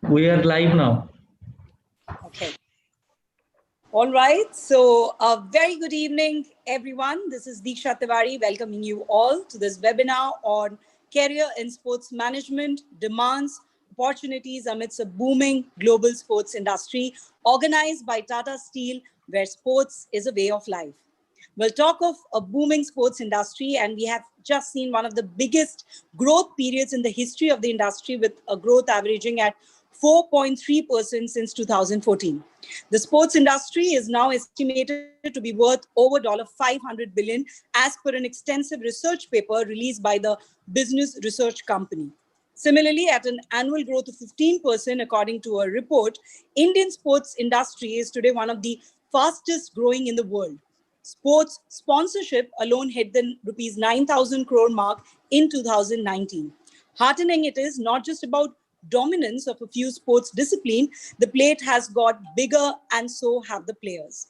We are live now. Okay. All right. So a very good evening, everyone. This is Diksha Tiwari welcoming you all to this webinar on career in sports management, demands, opportunities amidst a booming global sports industry organized by Tata Steel, where sports is a way of life. We'll talk of a booming sports industry, and we have just seen one of the biggest growth periods in the history of the industry, with a growth averaging at 4.3% since 2014. The sports industry is now estimated to be worth over $500 billion as per an extensive research paper released by the Business Research Company. Similarly, at an annual growth of 15%, according to a report, Indian sports industry is today one of the fastest growing in the world. Sports sponsorship alone hit the rupees 9,000 crore mark in 2019. Heartening it is not just about dominance of a few sports discipline, the plate has got bigger and so have the players.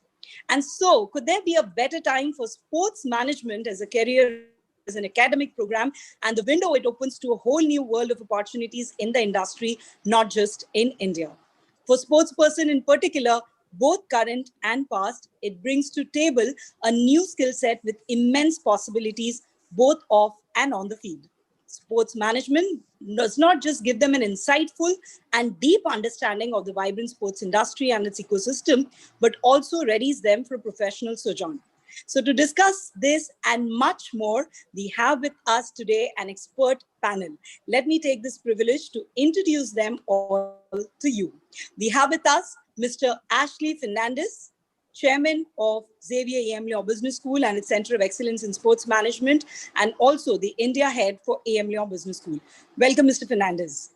And so, could there be a better time for sports management as a career, as an academic program, and the window it opens to a whole new world of opportunities in the industry, not just in India. For sports person in particular, both current and past, it brings to table a new skill set with immense possibilities both off and on the field. Sports management does not just give them an insightful and deep understanding of the vibrant sports industry and its ecosystem, but also readies them for professional sojourn. So to discuss this and much more, we have with us today an expert panel. Let me take this privilege to introduce them all to you. We have with us Mr. Ashley Fernandez, Chairman of Xavier EM Law Business School and its Center of Excellence in Sports Management, and also the India Head for EM Law Business School. Welcome, Mr. Fernandez.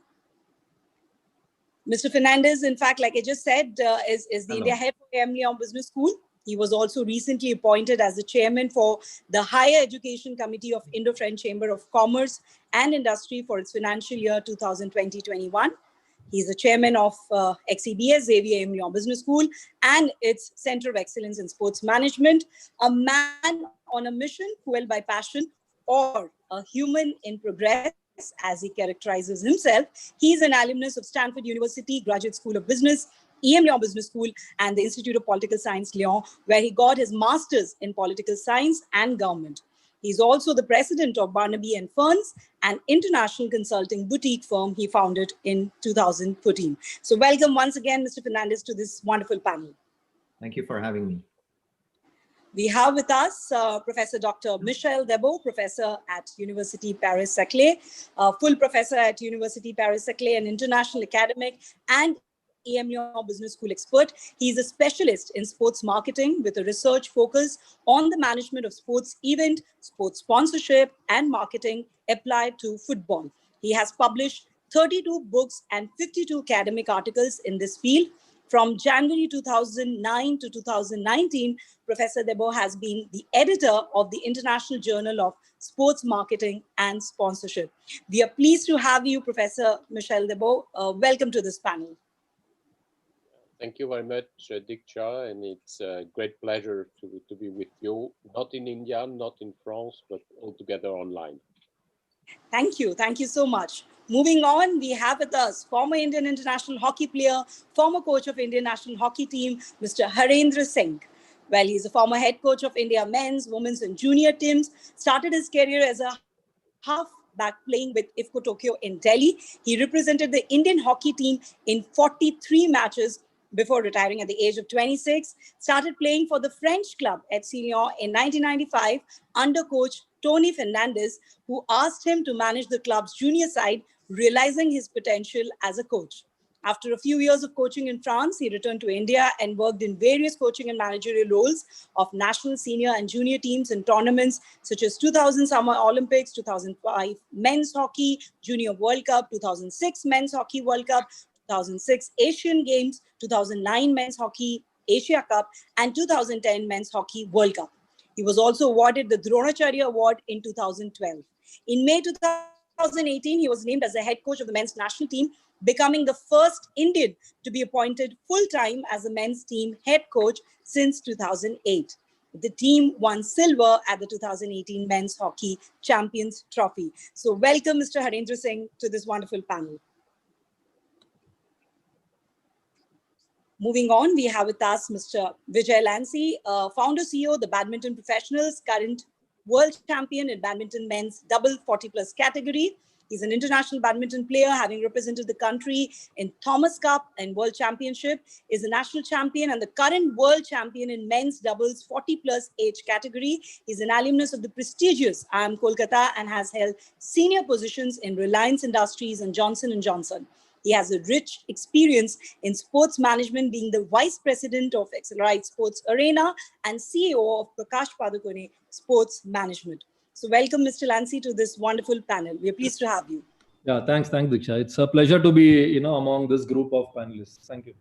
Mr. Fernandez, in fact, like I just said, is the India Head for EM Law Business School. He was also recently appointed as the chairman for the Higher Education Committee of Indo-French Chamber of Commerce and Industry for its financial year 2020-21. He's the chairman of XEBS, Xavier EM Law Business School, and its Center of Excellence in Sports Management, a man on a mission fueled by passion, or a human in progress, as he characterizes himself. He is an alumnus of Stanford University, Graduate School of Business, EM Law Business School, and the Institute of Political Science, Lyon, where he got his master's in political science and government. He's also the president of Barnaby and Ferns, an international consulting boutique firm he founded in 2014. So welcome once again, Mr. Fernandez, to this wonderful panel. Thank you for having me. We have with us Professor Dr. Michel Debot, professor at University Paris-Saclay, full professor at University Paris-Saclay, an international academic and EM Law Business School expert. He is a specialist in sports marketing with a research focus on the management of sports event, sports sponsorship, and marketing applied to football. He has published 32 books and 52 academic articles in this field. From January 2009 to 2019, Professor Debot has been the editor of the International Journal of Sports Marketing and Sponsorship. We are pleased to have you, Professor Michel Debot. Welcome to this panel. Thank you very much, Diksha, and it's a great pleasure to be with you, not in India, not in France, but altogether online. Thank you. Thank you so much. Moving on, we have with us former Indian international hockey player, former coach of Indian national hockey team, Mr. Harendra Singh. Well, he's a former head coach of India men's, women's, and junior teams. Started his career as a halfback playing with IFCO Tokyo in Delhi. He represented the Indian hockey team in 43 matches before retiring at the age of 26. Started playing for the French club at Lyon in 1995 under coach Tony Fernandez, who asked him to manage the club's junior side, realizing his potential as a coach. After a few years of coaching in France, he returned to India and worked in various coaching and managerial roles of national, senior, and junior teams in tournaments such as 2000 Summer Olympics, 2005 Men's Hockey Junior World Cup, 2006 Men's Hockey World Cup, 2006 Asian Games, 2009 Men's Hockey Asia Cup, and 2010 Men's Hockey World Cup. He was also awarded the Dronacharya Award in 2012. In May 2018, he was named as the head coach of the men's national team, becoming the first Indian to be appointed full-time as a men's team head coach since 2008. The team won silver at the 2018 Men's Hockey Champions Trophy. So welcome, Mr. Harendra Singh, to this wonderful panel. Moving on, we have with us Mr. Vijay Lancy, founder CEO of the Badminton Professionals, current world champion in badminton men's double 40 plus category. He's an international badminton player, having represented the country in Thomas Cup and World Championship, is a national champion and the current world champion in men's doubles 40 plus age category. He's an alumnus of the prestigious IIM Kolkata and has held senior positions in Reliance Industries and Johnson & Johnson. He has a rich experience in sports management, being the Vice President of Accelerate Sports Arena and CEO of Prakash Padukone Sports Management. So welcome, Mr. Lancy, to this wonderful panel. We are pleased to have you. Yeah, thanks, Diksha. It's a pleasure to be, among this group of panelists. Thank you.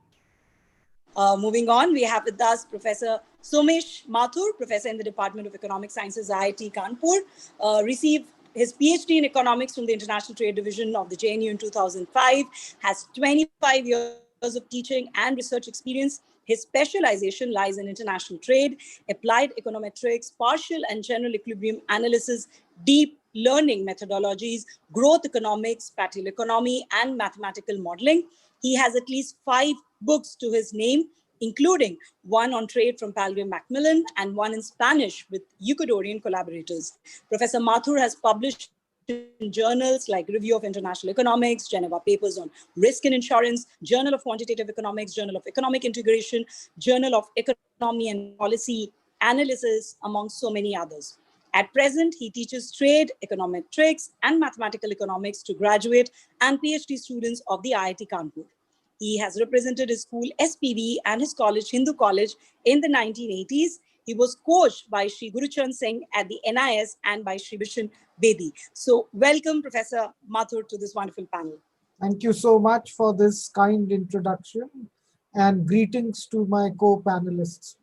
Moving on, we have with us Professor Somesh Mathur, Professor in the Department of Economic Sciences, IIT Kanpur, received his PhD in economics from the International Trade Division of the JNU in 2005, has 25 years of teaching and research experience. His specialization lies in international trade, applied econometrics, partial and general equilibrium analysis, deep learning methodologies, growth economics, spatial economy, and mathematical modeling. He has at least 5 books to his name, including one on trade from Palgrave Macmillan and one in Spanish with Ecuadorian collaborators. Professor Mathur has published in journals like Review of International Economics, Geneva Papers on Risk and Insurance, Journal of Quantitative Economics, Journal of Economic Integration, Journal of Economy and Policy Analysis, among so many others. At present, he teaches trade, econometrics, and mathematical economics to graduate and PhD students of the IIT Kanpur. He has represented his school SPV and his college Hindu College in the 1980s. He was coached by Sri Gurucharan Singh at the NIS and by Sri Bishan Bedi. So welcome, Professor Mathur, to this wonderful panel. Thank you so much for this kind introduction and greetings to my co-panelists.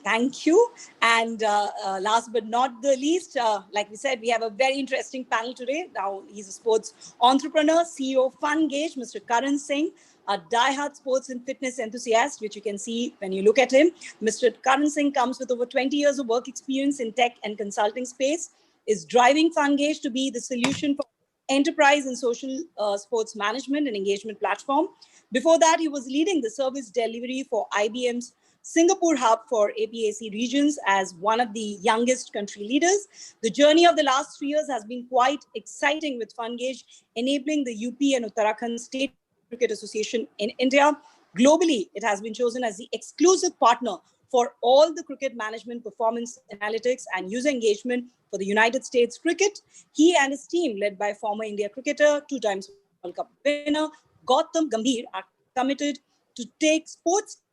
Thank you. And last but not the least, like we said, we have a very interesting panel today. Now, he's a sports entrepreneur, CEO of FunGage, Mr. Karan Singh, a diehard sports and fitness enthusiast, which you can see when you look at him. Mr. Karan Singh comes with over 20 years of work experience in tech and consulting space, is driving FunGage to be the solution for enterprise and social sports management and engagement platform. Before that, he was leading the service delivery for IBM's Singapore hub for APAC regions as one of the youngest country leaders. The journey of the last 3 years has been quite exciting with FunGage, enabling the UP and Uttarakhand State Cricket Association in India. Globally, it has been chosen as the exclusive partner for all the cricket management, performance analytics, and user engagement for the United States cricket. He and his team, led by former India cricketer, 2 times World Cup winner, Gautam Gambhir, are committed to take sports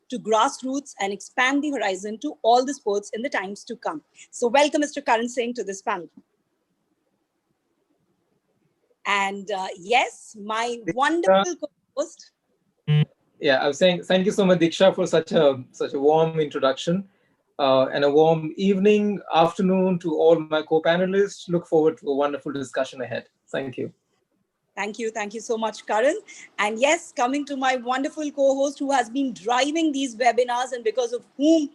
to grassroots and expand the horizon to all the sports in the times to come. So welcome, Mr. Karan Singh, to this panel. And yes, my wonderful co-host. Yeah, I was saying thank you so much, Diksha, for such a warm introduction and a warm evening, afternoon to all my co-panelists. Look forward to a wonderful discussion ahead. Thank you. Thank you. Thank you so much, Karan. And yes, coming to my wonderful co-host who has been driving these webinars and because of whom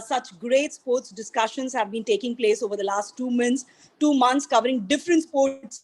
such great sports discussions have been taking place over the last 2 months covering different sports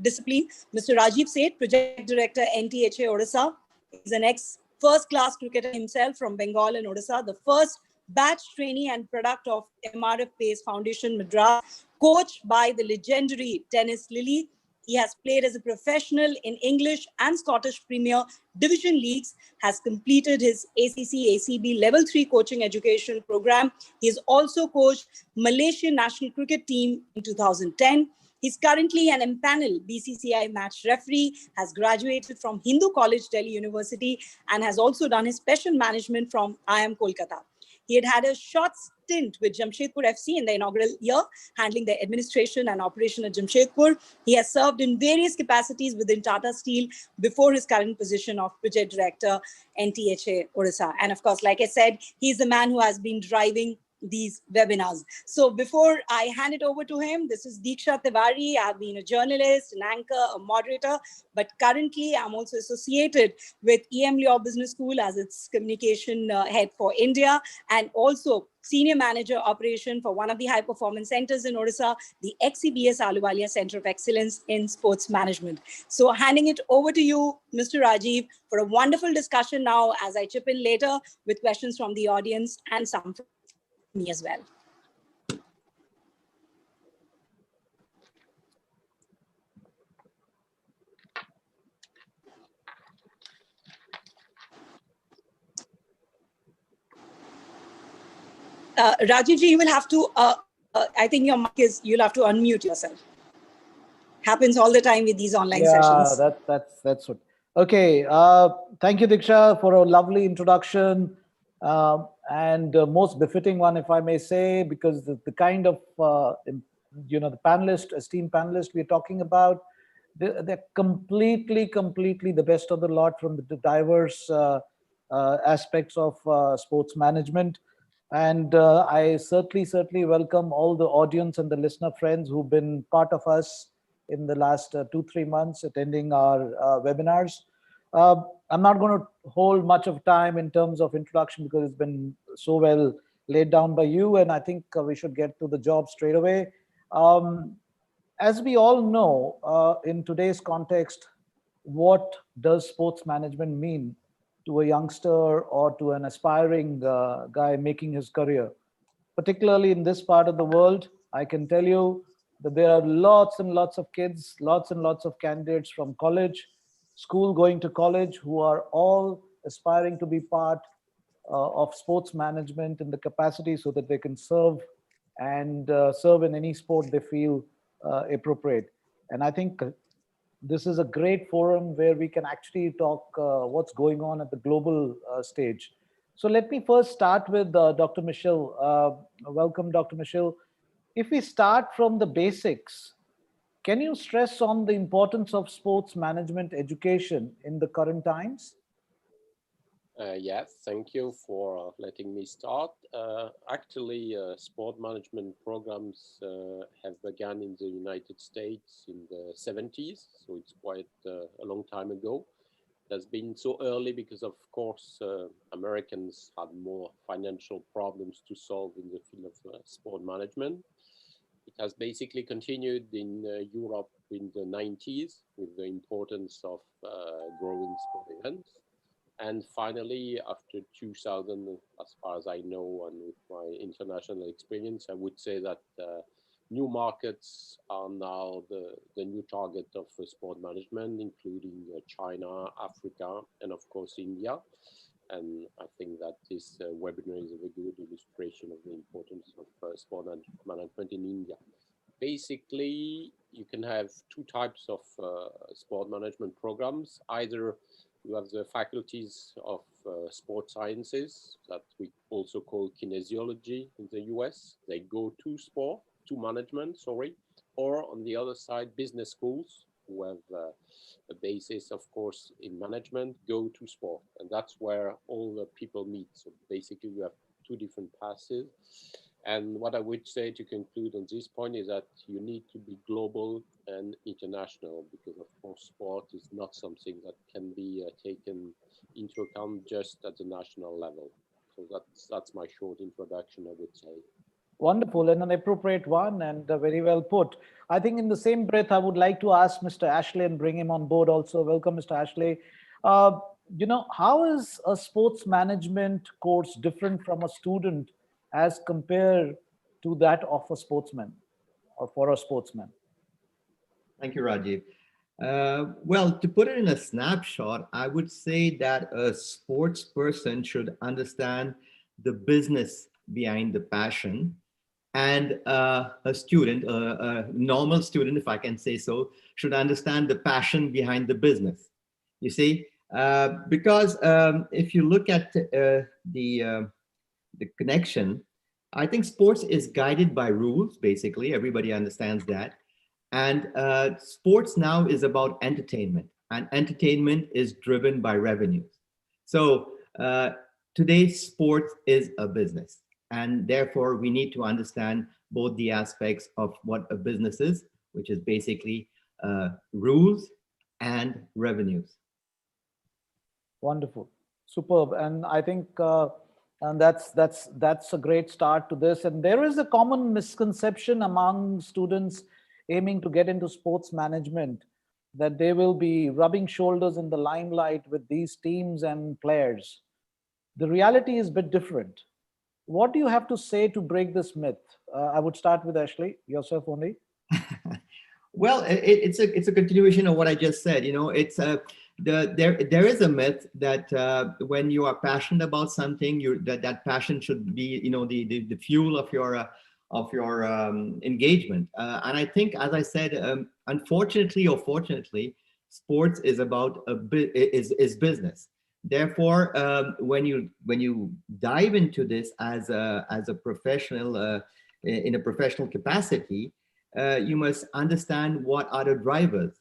discipline, Mr. Rajiv Seth, Project Director, NTHA Odisha. He's an ex-first-class cricketer himself from Bengal and Odisha, the first batch trainee and product of MRF Pace Foundation Madras, coached by the legendary Dennis Lilly. He has played as a professional in English and Scottish Premier Division leagues, has completed his ACC, ACB Level 3 coaching education program. He has also coached Malaysian national cricket team in 2010. He's currently an empaneled BCCI match referee, has graduated from Hindu College, Delhi University, and has also done his special management from IIM Kolkata. He had a short stint with Jamshedpur FC in the inaugural year, handling the administration and operation at Jamshedpur. He has served in various capacities within Tata Steel before his current position of Project Director, NTHA Odisha. And of course, like I said, he's the man who has been driving these webinars. So before I hand it over to him, this is Diksha Tiwari. I've been a journalist, an anchor, a moderator, but currently I'm also associated with EM Law Business School as its communication head for India, and also senior manager operation for one of the high performance centers in Odisha, the XCBS Ahluwalia Center of Excellence in Sports Management. So handing it over to you, Mr. Rajiv, for a wonderful discussion now as I chip in later with questions from the audience and some from me as well. Rajivji, you will have to, I think your mic is, you'll have to unmute yourself. Happens all the time with these online sessions. That's what. Okay, thank you, Diksha, for a lovely introduction and most befitting one, if I may say, because the kind of, the panelist, esteemed panelist we're talking about, they're completely the best of the lot from the diverse aspects of sports management. And I certainly welcome all the audience and the listener friends who've been part of us in the last 2-3 months attending our webinars. I'm not going to hold much of time in terms of introduction because it's been so well laid down by you, and I think we should get to the job straight away. As we all know, in today's context, what does sports management mean to a youngster or to an aspiring guy making his career? Particularly in this part of the world, I can tell you that there are lots and lots of kids, lots and lots of candidates from college, school going to college, who are all aspiring to be part of sports management in the capacity so that they can serve and serve in any sport they feel appropriate. And I think this is a great forum where we can actually talk what's going on at the global stage. So let me first start with Dr. Michelle. Welcome, Dr. Michelle. If we start from the basics, can you stress on the importance of sports management education in the current times? Yes, thank you for letting me start. Actually, sport management programs have begun in the United States in the 70s, so it's quite a long time ago. It has been so early because, of course, Americans had more financial problems to solve in the field of sport management. It has basically continued in Europe in the 90s with the importance of growing sport events. And finally, after 2000, as far as I know, and with my international experience, I would say that new markets are now the new target of sport management, including China, Africa, and of course, India. And I think that this webinar is a very good illustration of the importance of sport management in India. Basically, you can have two types of sport management programs. Either you have the faculties of sports sciences that we also call kinesiology in the US. They go to sport, to management, sorry. Or on the other side, business schools who have a basis, of course, in management, go to sport. And that's where all the people meet. So basically, you have two different passes. And what I would say to conclude on this point is that you need to be global and international, because of course sport is not something that can be taken into account just at the national level. So that's my short introduction, I would say. Wonderful, and an appropriate one, and very well put. I think in the same breath, I would like to ask Mr. Ashley and bring him on board also. Welcome, Mr. Ashley. How is a sports management course different from a student as compared to that of a sportsman or for a sportsman? Thank you, Rajiv. Well, to put it in a snapshot, I would say that a sports person should understand the business behind the passion, and a student, a normal student, if I can say so, should understand the passion behind the business. You see, because if you look at the connection, I think sports is guided by rules. Basically, everybody understands that. And sports now is about entertainment, and entertainment is driven by revenues. So today's sport is a business, And therefore, we need to understand both the aspects of what a business is, which is basically rules and revenues. Wonderful, superb, and I think and that's a great start to this. And there is a common misconception among students aiming to get into sports management that they will be rubbing shoulders in the limelight with these teams and players. The reality is a bit different. What do you have to say to break this myth? I would start with Ashley, yourself only. Well, it's a continuation of what I just said. You know, it's there is a myth that when you are passionate about something, that passion should be, you know, the fuel of your engagement. And I think, as I said, unfortunately or fortunately, sports is about is business. Therefore, when you dive into this as a professional in a professional capacity, you must understand what are the drivers.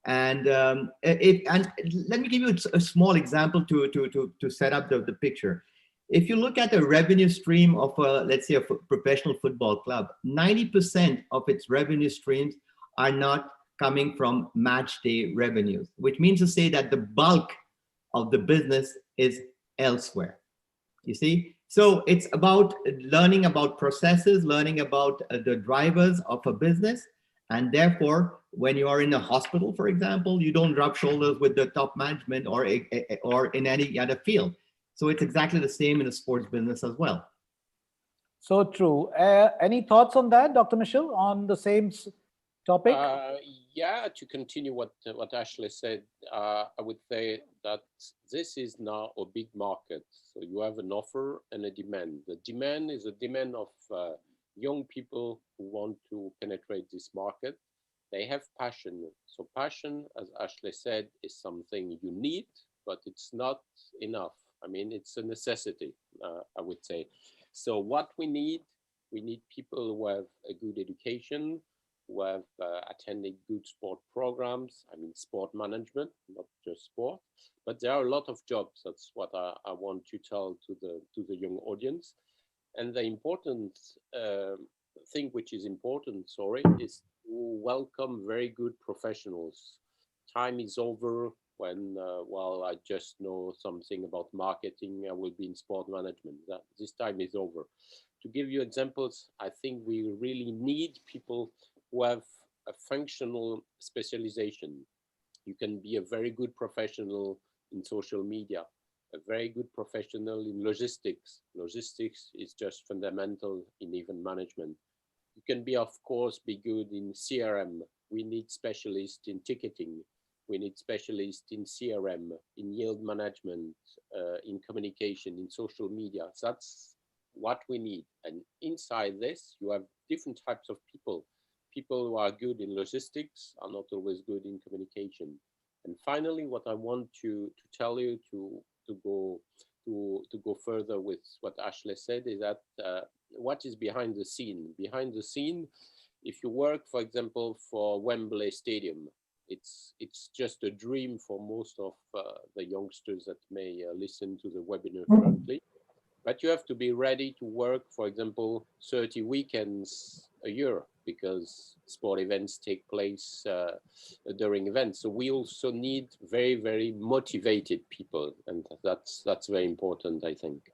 And and let me give you a small example to set up the picture. If you look at the revenue stream of let's say a professional football club, 90% of its revenue streams are not coming from match day revenues, which means to say that the bulk of the business is elsewhere. You see? So it's about learning about processes, learning about the drivers of a business. And therefore, when you are in a hospital, for example, you don't rub shoulders with the top management or in any other field. So it's exactly the same in the sports business as well. So true. Any thoughts on that, Dr. Michel, on the same topic? Yeah, to continue what Ashley said, I would say that this is now a big market. So you have an offer and a demand. The demand is a demand of young people who want to penetrate this market. They have passion. So passion, as Ashley said, is something you need, but it's not enough. I mean, it's a necessity, I would say. So what we need people who have a good education, who have attended good sport programs. I mean, sport management, not just sport, but there are a lot of jobs. That's what I want to tell to the young audience. And the important thing, which is important, is to welcome very good professionals. Time is over when, well, I just know something about marketing, I will be in sport management. This time is over. To give you examples, I think we really need people who have a functional specialization. You can be a very good professional in social media, a very good professional in logistics. Logistics is just fundamental in event management. You can be, of course, be good in CRM. We need specialists in ticketing. We need specialists in CRM, in yield management, in communication, in social media. So that's what we need. And inside this, you have different types of people. People who are good in logistics are not always good in communication. And finally, what I want to tell you to go further with what Ashley said is that what is behind the scene? Behind the scene, if you work, for example, for Wembley Stadium, it's just a dream for most of the youngsters that may listen to the webinar currently. But you have to be ready to work, for example, 30 weekends a year, because sport events take place during events. So we also need very, very motivated people. And that's very important, I think.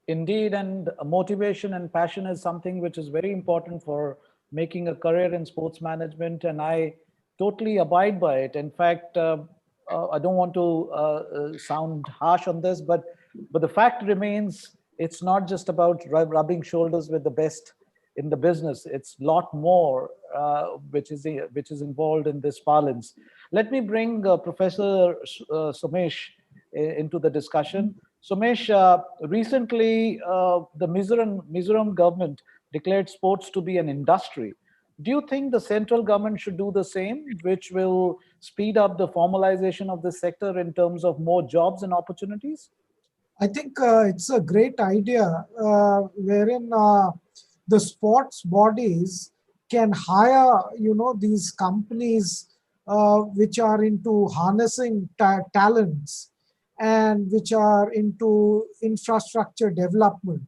Indeed, and motivation and passion is something which is very important for making a career in sports management. And I totally abide by it. In fact, I don't want to sound harsh on this, but the fact remains, it's not just about rubbing shoulders with the best in the business. It's a lot more which is involved in this parlance. Let me bring Professor Somesh into the discussion. Somesh, recently the Mizoram government declared sports to be an industry. Do you think the central government should do the same, which will speed up the formalization of this sector in terms of more jobs and opportunities? I think it's a great idea wherein the sports bodies can hire, these companies which are into harnessing talents and which are into infrastructure development.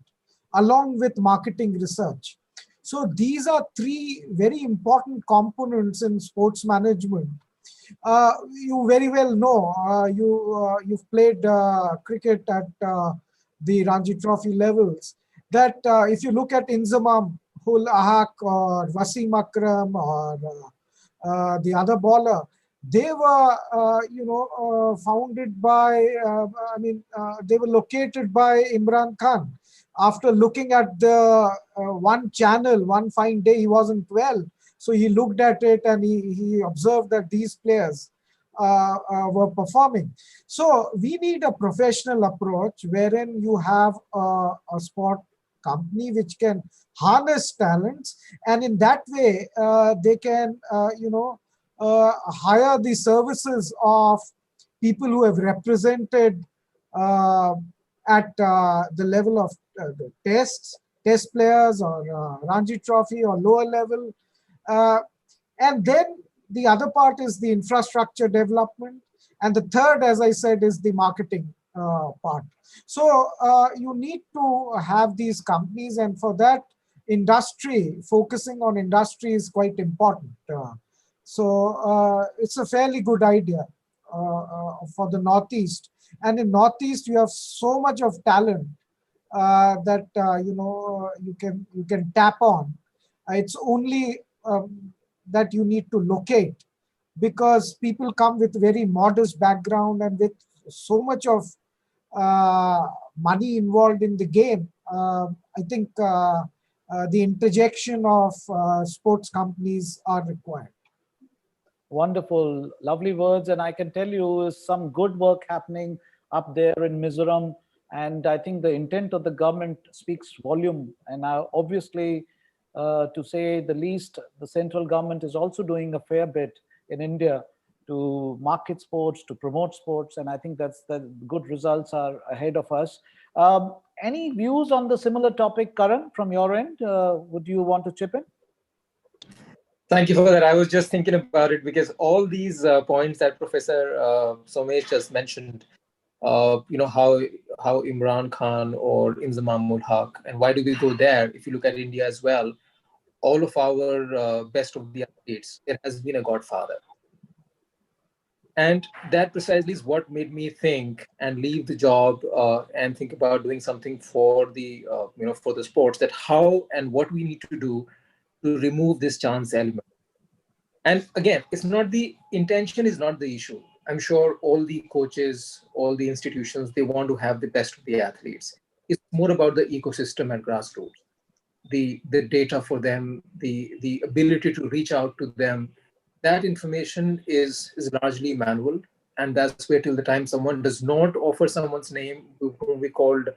along with marketing research. So these are three very important components in sports management. You very well know, you've played cricket at the Ranji Trophy levels, that if you look at Inzamam Ul Ahak or Wasim Akram or the other bowler, they were, founded by, they were located by Imran Khan. After looking at the one channel, one fine day, he wasn't well. So he looked at it and he observed that these players were performing. So we need a professional approach wherein you have a sport company which can harness talents, and in that way they can hire the services of people who have represented at the level of the test players or Ranji Trophy or lower level. And then the other part is the infrastructure development. And the third, as I said, is the marketing part. So you need to have these companies, and for that, industry, focusing on industry is quite important. So it's a fairly good idea for the Northeast. And in Northeast, you have so much of talent that you can tap on. It's only that you need to locate, because people come with very modest background and with so much of money involved in the game. I think the interjection of sports companies are required. Wonderful, lovely words. And I can tell you some good work happening up there in Mizoram. And I think the intent of the government speaks volume. And obviously, to say the least, the central government is also doing a fair bit in India to market sports, to promote sports. And I think that's the good results are ahead of us. Any views on the similar topic, Karan, from your end? Would you want to chip in? Thank you for that. I was just thinking about it because all these points that Professor Somesh just mentioned, how Imran Khan or Inzamam ul Haq, and why do we go there? If you look at India as well, all of our best of the athletes, it has been a godfather. And that precisely is what made me think and leave the job and think about doing something for the for the sports, that how and what we need to do to remove this chance element. And again, it's not the intention is not the issue. I'm sure all the coaches, all the institutions, they want to have the best of the athletes. It's more about the ecosystem and grassroots, the data for them, the ability to reach out to them. That information is largely manual, and that's where till the time someone does not offer someone's name, whom we called,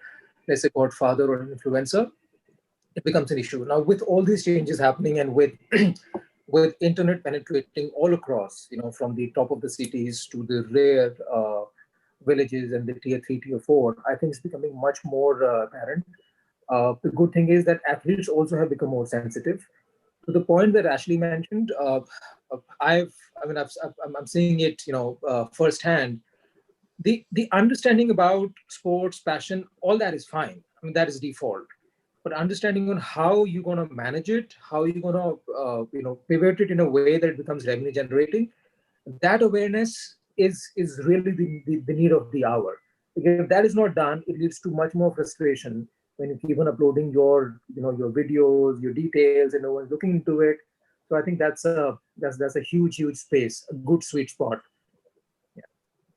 let's say, godfather or an influencer, it becomes an issue. Now, with all these changes happening and with with internet penetrating all across, from the top of the cities to the rare villages and the tier 3, tier 4, I think it's becoming much more apparent. The good thing is that athletes also have become more sensitive. To the point that Ashley mentioned, I'm seeing it, firsthand. The understanding about sports, passion, all that is fine. I mean, that is default. But understanding on how you're going to manage it, how you're going to pivot it in a way that it becomes revenue generating, that awareness is really the need of the hour. Because if that is not done, it leads to much more frustration when you keep on uploading your your videos, your details, and no one's looking into it. So I think that's a huge space, a good sweet spot. Yeah.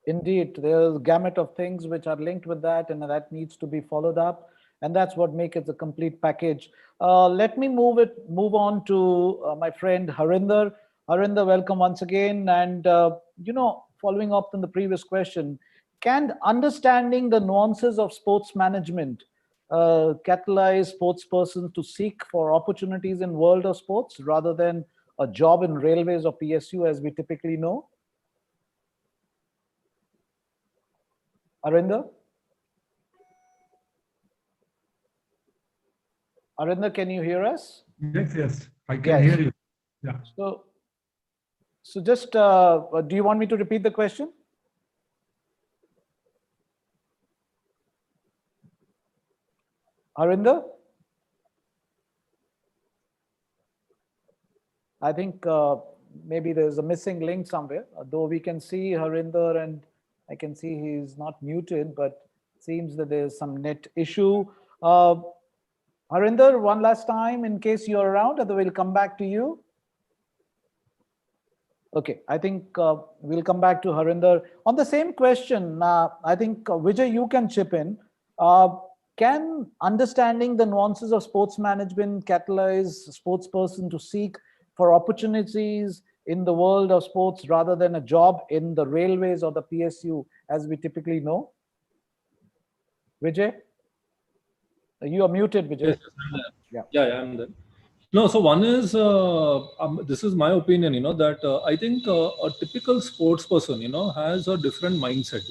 Indeed, there's a gamut of things which are linked with that, and that needs to be followed up. And that's what makes it a complete package. Let me move on to my friend Harinder. Harinder, welcome once again. And, following up on the previous question, can understanding the nuances of sports management catalyze sports persons to seek for opportunities in world of sports rather than a job in railways or PSU as we typically know? Harinder? Harinder, can you hear us? Yes, I can hear you. Yeah. So just, do you want me to repeat the question? Harinder? I think maybe there's a missing link somewhere, though we can see Harinder and I can see he's not muted, but seems that there's some net issue. Harinder, one last time in case you're around, and then we'll come back to you. Okay, I think we'll come back to Harinder. On the same question, I think Vijay, you can chip in. Can understanding the nuances of sports management catalyze a sports person to seek for opportunities in the world of sports rather than a job in the railways or the PSU as we typically know? Vijay? You are muted, Vijay. Yes, yeah, I'm there. No, so one is, this is my opinion, that I think a typical sports person, has a different mindset,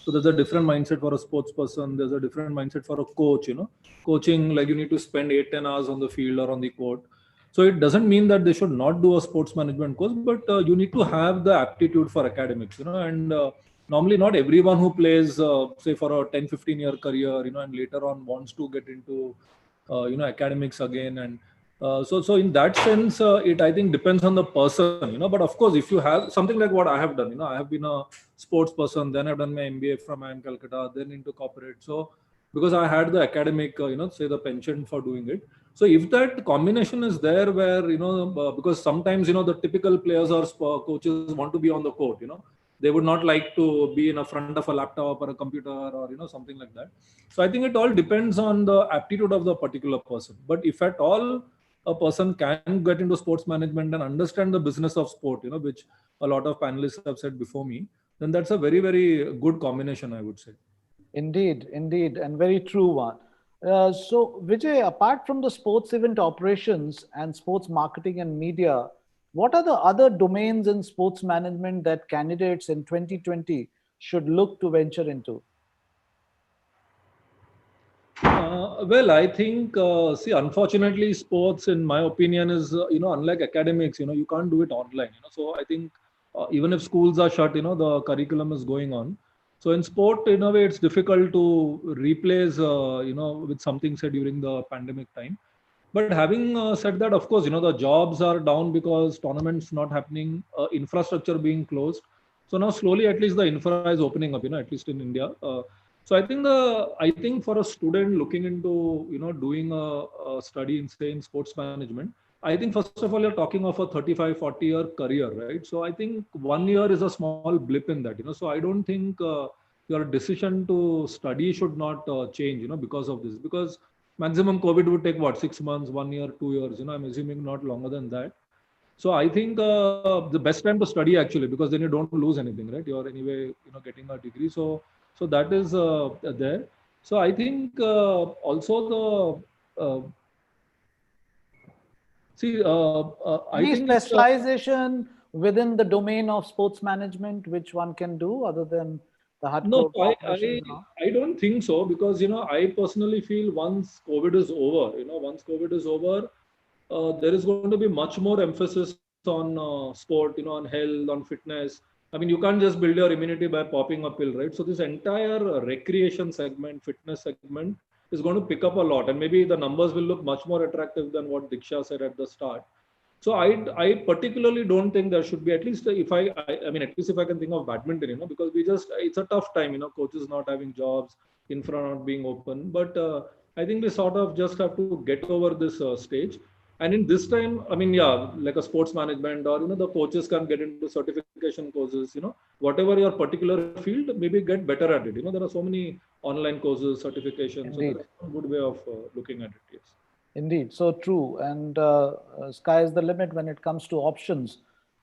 So there's a different mindset for a sports person. There's a different mindset for a coach, Coaching, like you need to spend 8-10 hours on the field or on the court. So it doesn't mean that they should not do a sports management course, but you need to have the aptitude for academics, and normally not everyone who plays, say for a 10-15 year career, and later on wants to get into, academics again. And so in that sense, it I think depends on the person, but of course, if you have something like what I have done, I have been a sports person, then I've done my MBA from IIM Calcutta, then into corporate. So because I had the academic, say the pension for doing it. So if that combination is there where, because sometimes, the typical players or coaches want to be on the court, they would not like to be in a front of a laptop or a computer or, something like that. So I think it all depends on the aptitude of the particular person. But if at all a person can get into sports management and understand the business of sport, which a lot of panelists have said before me, then that's a very, very good combination, I would say. Indeed, indeed, and very true one. So Vijay, apart from the sports event operations and sports marketing and media, what are the other domains in sports management that candidates in 2020 should look to venture into? Well, I think, see, unfortunately, sports, in my opinion, is, unlike academics, you can't do it online. So I think even if schools are shut, the curriculum is going on. So in sport, in a way, it's difficult to replace, with something said during the pandemic time. But having said that, of course, the jobs are down because tournaments not happening, infrastructure being closed. So now slowly, at least the infra is opening up, at least in India. So I think for a student looking into, doing a study in, say, in sports management, I think first of all, you're talking of a 35, 40 year career, right? So I think 1 year is a small blip in that, So I don't think your decision to study should not change, because of this, because maximum COVID would take what, 6 months, 1 year, 2 years, I'm assuming not longer than that. So I think the best time to study actually, because then you don't lose anything, right? You're anyway, getting a degree. So that is there. So I think also the any specialization within the domain of sports management which one can do other than the hardcore? No, I don't think so, because I personally feel once COVID is over, there is going to be much more emphasis on sport, on health, on fitness. I mean, you can't just build your immunity by popping a pill, right? So this entire recreation segment, fitness segment is going to pick up a lot, and maybe the numbers will look much more attractive than what Diksha said at the start. So I particularly don't think there should be, at least if I can think of badminton, because it's a tough time, coaches not having jobs, infra not being open. But I think we sort of just have to get over this stage. And in this time, like a sports management or, the coaches can get into certification courses, whatever your particular field, maybe get better at it. There are so many online courses, certifications. Indeed. So that's a good way of looking at it, yes. Indeed, so true. And sky is the limit when it comes to options.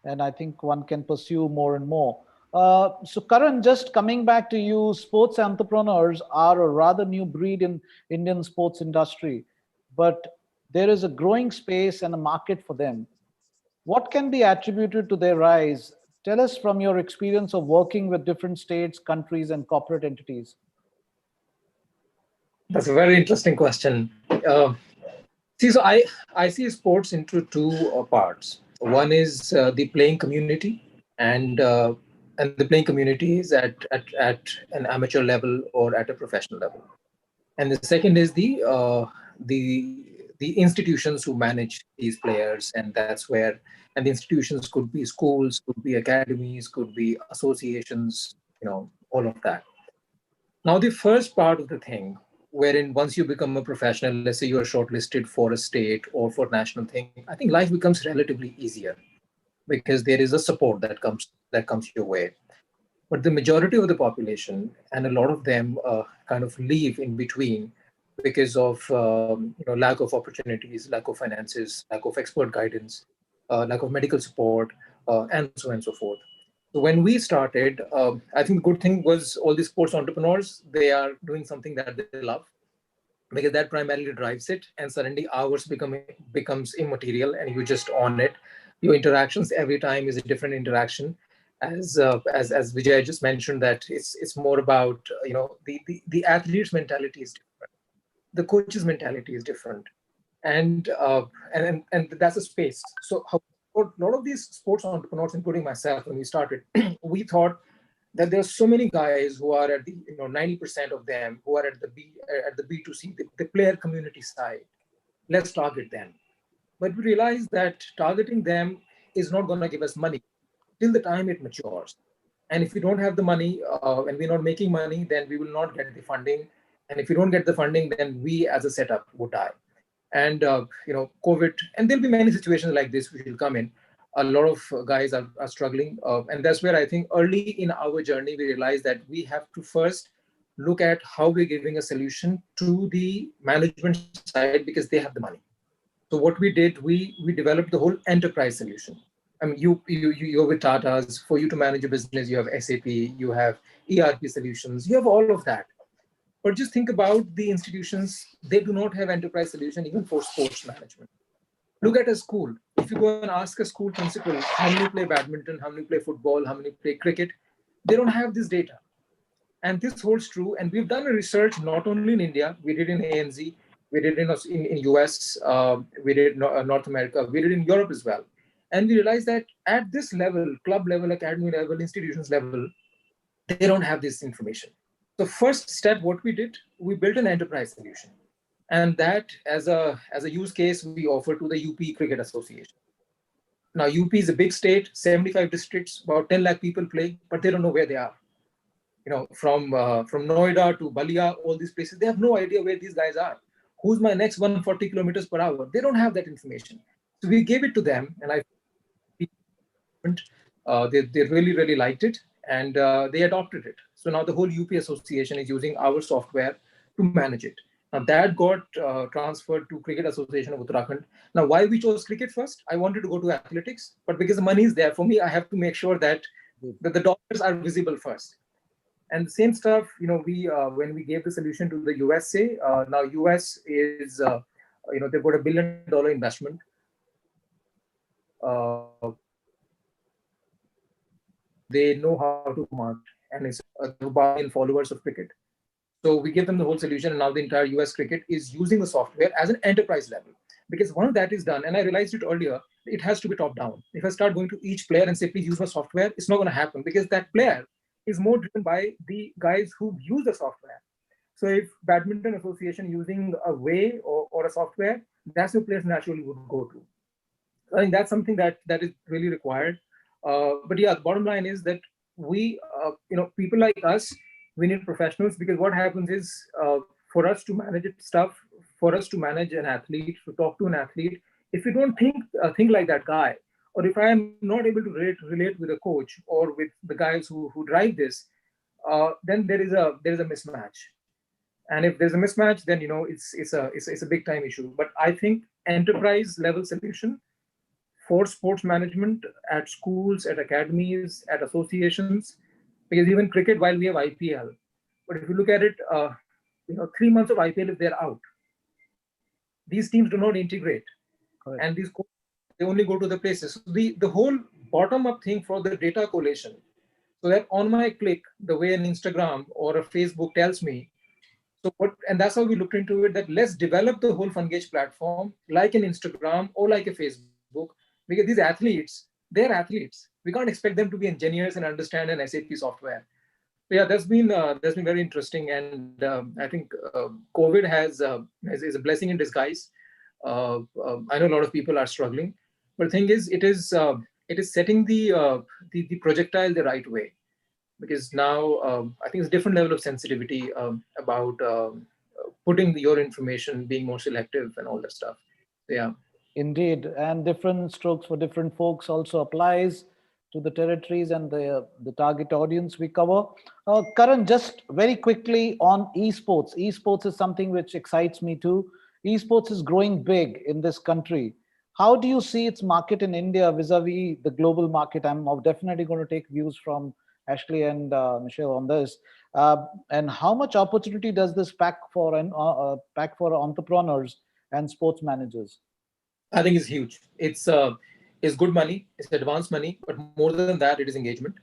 And I think one can pursue more and more. So Karan, just coming back to you, sports entrepreneurs are a rather new breed in Indian sports industry, but there is a growing space and a market for them. What can be attributed to their rise? Tell us from your experience of working with different states, countries, and corporate entities. That's a very interesting question. So I see sports into two parts. One is the playing community, and the playing community is at an amateur level or at a professional level. And the second is the the institutions who manage these players, and that's where, and the institutions could be schools, could be academies, could be associations, all of that. Now, the first part of the thing, wherein once you become a professional, let's say you're shortlisted for a state or for national thing, I think life becomes relatively easier because there is a support that comes your way. But the majority of the population, and a lot of them kind of leave in between because of lack of opportunities, lack of finances, lack of expert guidance, lack of medical support, and so on and so forth. So when we started, I think the good thing was all these sports entrepreneurs, they are doing something that they love, because that primarily drives it, and suddenly hours becomes immaterial, and you just on it. Your interactions every time is a different interaction. As Vijay just mentioned, that it's more about the athlete's mentality is different, the coach's mentality is different, and that's a space. So a lot of these sports entrepreneurs, including myself, when we started, we thought that there's so many guys who are at the 90% of them who are at the B2C, the player community side. Let's target them. But we realized that targeting them is not going to give us money till the time it matures. And if we don't have the money and we're not making money, then we will not get the funding. And if we don't get the funding, then we as a setup would die. And COVID, and there'll be many situations like this which will come in. A lot of guys are struggling. And that's where I think early in our journey, we realized that we have to first look at how we're giving a solution to the management side, because they have the money. So what we did, we developed the whole enterprise solution. I mean, you're with Tata's. For you to manage a business, you have SAP, you have ERP solutions, you have all of that. But just think about the institutions, they do not have enterprise solution even for sports management. Look at a school. If you go and ask a school principal, how many play badminton, how many play football, how many play cricket, they don't have this data. And this holds true. And we've done a research not only in India, we did in ANZ, we did in US, we did North America, we did in Europe as well. And we realized that at this level, club level, academy level, institutions level, they don't have this information. So first step, what we did, we built an enterprise solution. And that as a use case, we offer to the UP Cricket Association. Now, UP is a big state, 75 districts, about 10 lakh people play, but they don't know where they are. From Noida to Balia, all these places, they have no idea where these guys are. Who's my next 140 kilometers per hour? They don't have that information. So we gave it to them, and they really, really liked it, and they adopted it. So now the whole UP Association is using our software to manage it. Now that got transferred to Cricket Association of Uttarakhand. Now, why we chose cricket first? I wanted to go to athletics, but because the money is there for me, I have to make sure that the dollars are visible first. And the same stuff, we when we gave the solution to the USA, now US is, they've got $1 billion investment. They know how to market, and it's about 1 million followers of cricket. So we give them the whole solution, and now the entire US cricket is using the software as an enterprise level. Because once that is done, and I realized it earlier, it has to be top down. If I start going to each player and say, please use my software, it's not going to happen, because that player is more driven by the guys who use the software. So if Badminton Association using a way or a software, that's the players naturally would go to. I think that's something that is really required. But yeah, the bottom line is that we, people like us, we need professionals, because what happens is for us to manage stuff, for us to manage an athlete, to talk to an athlete, if we don't think like that guy, or if I am not able to relate with a coach or with the guys who drive this, then there is a mismatch. And if there's a mismatch, then it's a big time issue. But I think enterprise level solution for sports management at schools, at academies, at associations, because even cricket, while we have IPL, but if you look at it, 3 months of IPL, if they're out, these teams do not integrate. Correct. And these they only go to the places. So the whole bottom-up thing for the data collation, so that on my click, the way an Instagram or a Facebook tells me, and that's how we looked into it, that let's develop the whole FunGauge platform like an Instagram or like a Facebook, because these athletes, they're athletes. We can't expect them to be engineers and understand an SAP software. So yeah, that's been very interesting, and I think COVID is a blessing in disguise. I know a lot of people are struggling, but the thing is, it is setting the projectile the right way, because now I think it's a different level of sensitivity about putting your information, being more selective, and all that stuff. Yeah. Indeed, and different strokes for different folks also applies to the territories and the target audience we cover. Karan, just very quickly on esports. Esports is something which excites me too. Esports is growing big in this country. How do you see its market in India vis-a-vis the global market? I'm definitely going to take views from Ashley and Michelle on this. And how much opportunity does this pack for entrepreneurs and sports managers? I think it's huge. It's good money. It's advanced money, but more than that, it is engagement.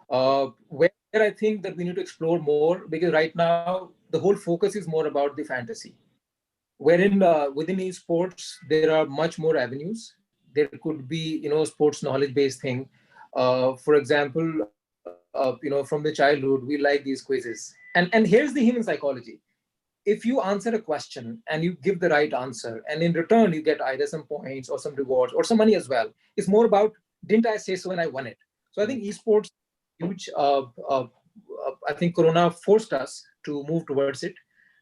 Where I think that we need to explore more, because right now the whole focus is more about the fantasy. Wherein within esports there are much more avenues. There could be sports knowledge based thing. For example, from the childhood we like these quizzes, and here's the human psychology. If you answer a question and you give the right answer, and in return you get either some points or some rewards or some money as well, it's more about, didn't I say so and I won it? So I think esports huge. I think Corona forced us to move towards it,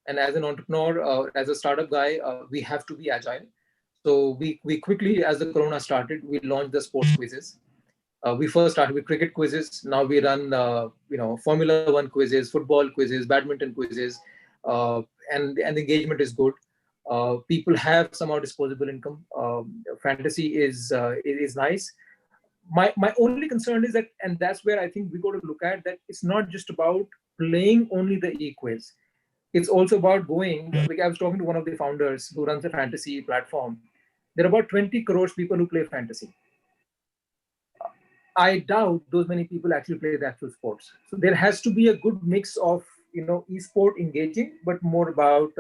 and as an entrepreneur, as a startup guy, we have to be agile. So we quickly, as the Corona started, we launched the sports quizzes. We first started with cricket quizzes. Now we run Formula One quizzes, football quizzes, badminton quizzes. And the engagement is good. People have somehow disposable income. Fantasy is nice. My only concern is that, and that's where I think we got to look at that. It's not just about playing only the e-quiz. It's also about going. Like I was talking to one of the founders who runs a fantasy platform. There are about 20 crores people who play fantasy. I doubt those many people actually play the actual sports. So there has to be a good mix of esport engaging, but more about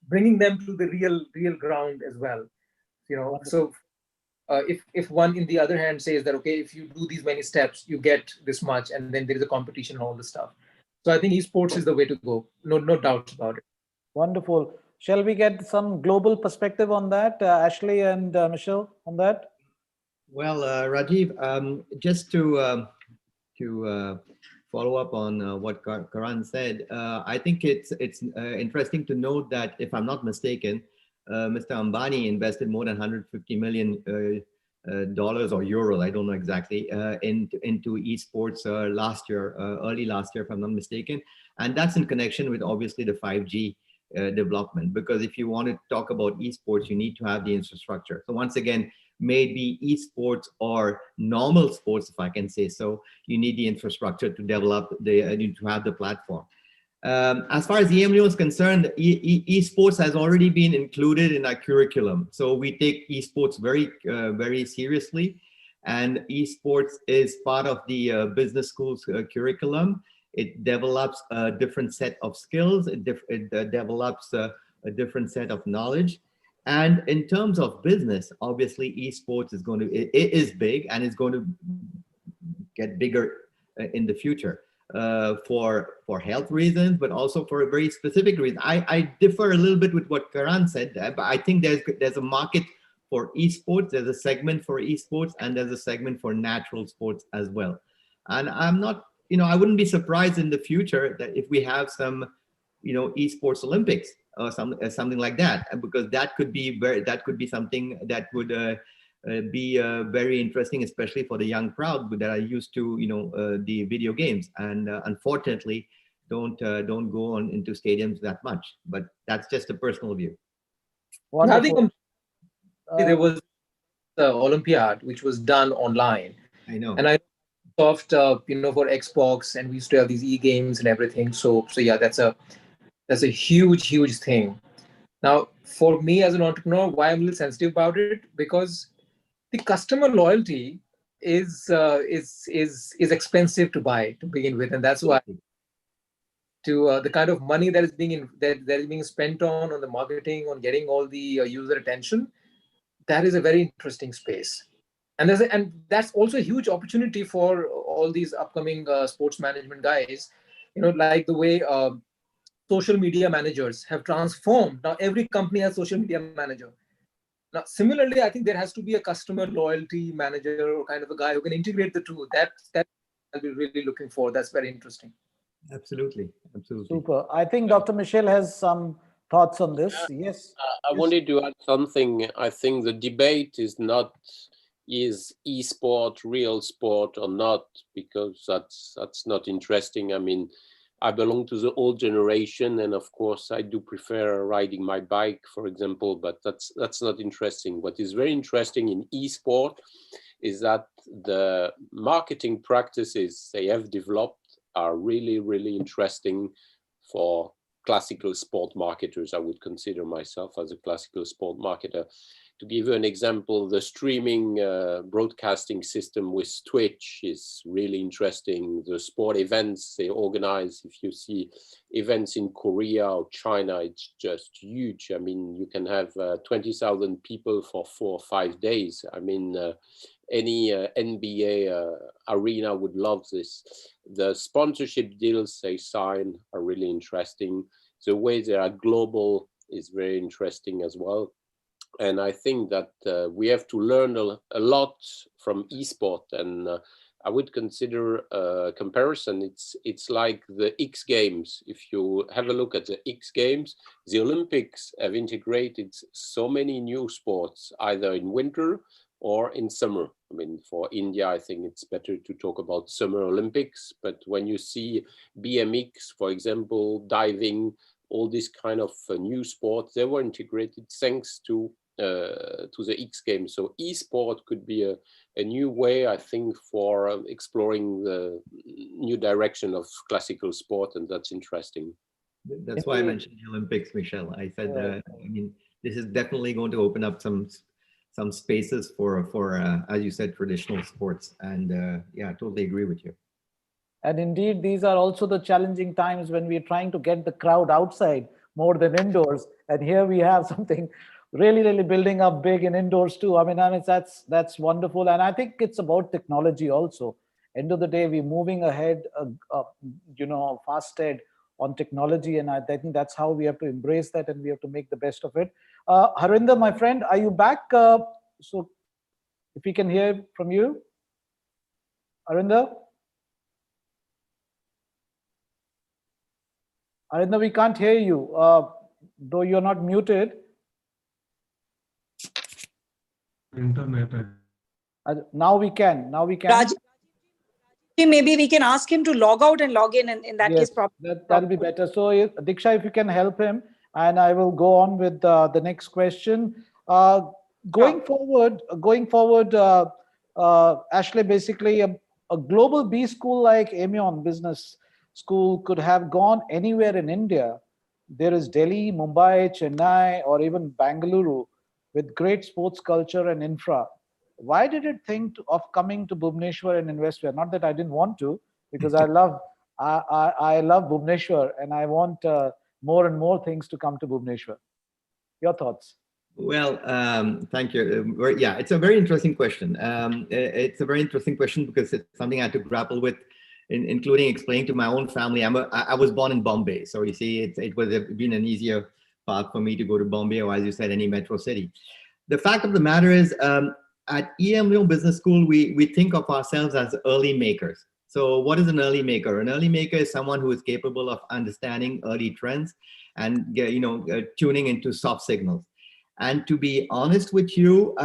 bringing them to the real ground as well. So if one in the other hand says that, okay, if you do these many steps, you get this much, and then there is a competition and all this stuff. So I think esports is the way to go. No doubts about it. Wonderful. Shall we get some global perspective on that, Ashley and Michelle, on that? Well, Rajiv, just to follow up on what Karan said, I think it's interesting to note that, if I'm not mistaken, Mr. Ambani invested more than $150 million or euros, I don't know exactly, into esports early last year, if I'm not mistaken. And that's in connection with obviously the 5G development, because if you want to talk about esports, you need to have the infrastructure. So once again, maybe esports or normal sports, if I can say so, you need the infrastructure to develop, to have the platform. As far as EMU is concerned, esports has already been included in our curriculum. So we take esports very seriously, and esports is part of the business school's curriculum. It develops a different set of skills. It develops a different set of knowledge. And in terms of business, obviously, esports it is big, and it's going to get bigger in the future for health reasons, but also for a very specific reason. I differ a little bit with what Karan said there, but I think there's a market for esports. There's a segment for esports, and there's a segment for natural sports as well. And I'm not, I wouldn't be surprised in the future that if we have some, esports Olympics or something like that, because that could be something that would be very interesting, especially for the young crowd that are used to the video games, and unfortunately don't go on into stadiums that much. But that's just a personal view. I think there was the Olympiad, which was done online. I know. And I soft for Xbox, and we used to have these e-games and everything. So yeah, that's a huge thing. Now, for me as an entrepreneur, why I'm a little sensitive about it, because the customer loyalty is expensive to buy to begin with, and that's why the kind of money that is being spent on the marketing, on getting all the user attention, that is a very interesting space. And that's also a huge opportunity for all these upcoming sports management guys. Like the way social media managers have transformed. Now every company has social media manager. Now, similarly, I think there has to be a customer loyalty manager or kind of a guy who can integrate the two. That I'll be really looking for. That's very interesting. Absolutely. Absolutely. Super. I think Dr. Michelle has some thoughts on this. Yes. I wanted to add something. I think the debate is not is e-sport real sport or not, because that's not interesting. I mean, I belong to the old generation, and of course I do prefer riding my bike, for example, but that's not interesting. What is very interesting in e-sport is that the marketing practices they have developed are really, really interesting for classical sport marketers. I would consider myself as a classical sport marketer. To give you an example, the streaming broadcasting system with Twitch is really interesting. The sport events they organize, if you see events in Korea or China, it's just huge. I mean, you can have 20,000 people for 4 or 5 days. I mean, any NBA arena would love this. The sponsorship deals they sign are really interesting. The way they are global is very interesting as well. And I think that we have to learn a lot from esport, and I would consider a comparison. It's like the X Games. If you have a look at the X Games, the Olympics have integrated so many new sports, either in winter or in summer. I mean, for India, I think it's better to talk about Summer Olympics. But when you see BMX, for example, diving, all these kind of new sports, they were integrated thanks to the X Games. So esport could be a new way, I think, for exploring the new direction of classical sport, and that's interesting. That's why I mentioned the Olympics, Michelle. I said, I mean, this is definitely going to open up some spaces for as you said, traditional sports. And yeah, I totally agree with you. And indeed, these are also the challenging times when we're trying to get the crowd outside more than indoors. And here we have something really, really building up big in indoors too. I mean, that's wonderful. And I think it's about technology also. End of the day, we're moving ahead, fasted on technology. And I think that's how we have to embrace that, and we have to make the best of it. Harinder, my friend, are you back? So if we can hear from you. Harinder? Harinder, we can't hear you, though you're not muted. Internet. Now we can. Raj, maybe we can ask him to log out and log in that yes, case. That'll be better. So Diksha, if you can help him, and I will go on with the next question. Going forward, Ashley, basically a global B school like Amion Business School could have gone anywhere in India. There is Delhi, Mumbai, Chennai, or even Bangalore with great sports culture and infra. Why did it think of coming to Bhubaneswar and invest here? Not that I didn't want to, because I love Bhubaneswar, and I want more and more things to come to Bhubaneswar. Your thoughts? Well, thank you. Yeah, it's a very interesting question. It's a very interesting question because it's something I had to grapple with, including explaining to my own family. I was born in Bombay, so you see, it would have been an easier path for me to go to Bombay, or as you said, any metro city. The fact of the matter is, at EM Business School, we think of ourselves as early makers. So what is an early maker? An early maker is someone who is capable of understanding early trends and tuning into soft signals. And to be honest with you,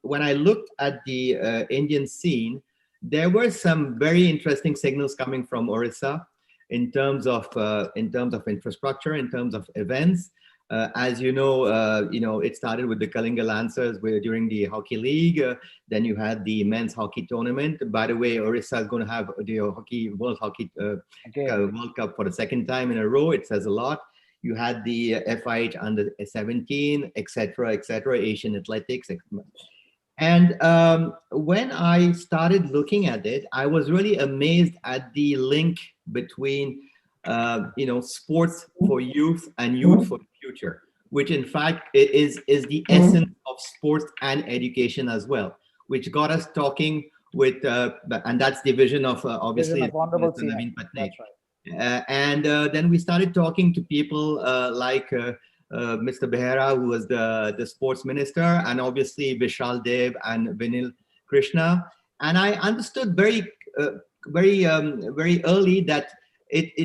when I looked at the Indian scene, there were some very interesting signals coming from Orissa in terms of infrastructure, in terms of events. As you know, it started with the Kalinga Lancers during the Hockey League. Then you had the men's hockey tournament. By the way, Orissa is going to have the World Hockey World Cup for the second time in a row. It says a lot. You had the FIH under 17, etc., Asian Athletics. And when I started looking at it, I was really amazed at the link between sports for youth and youth for the future, which in fact is the essence of sports and education as well, which got us talking with, and that's the vision of obviously Honorable Naveen Patnaik. That's right. Then we started talking to people like Mr. Behera, who was the sports minister, and obviously Vishal Dev and Vinil Krishna. And I understood very early that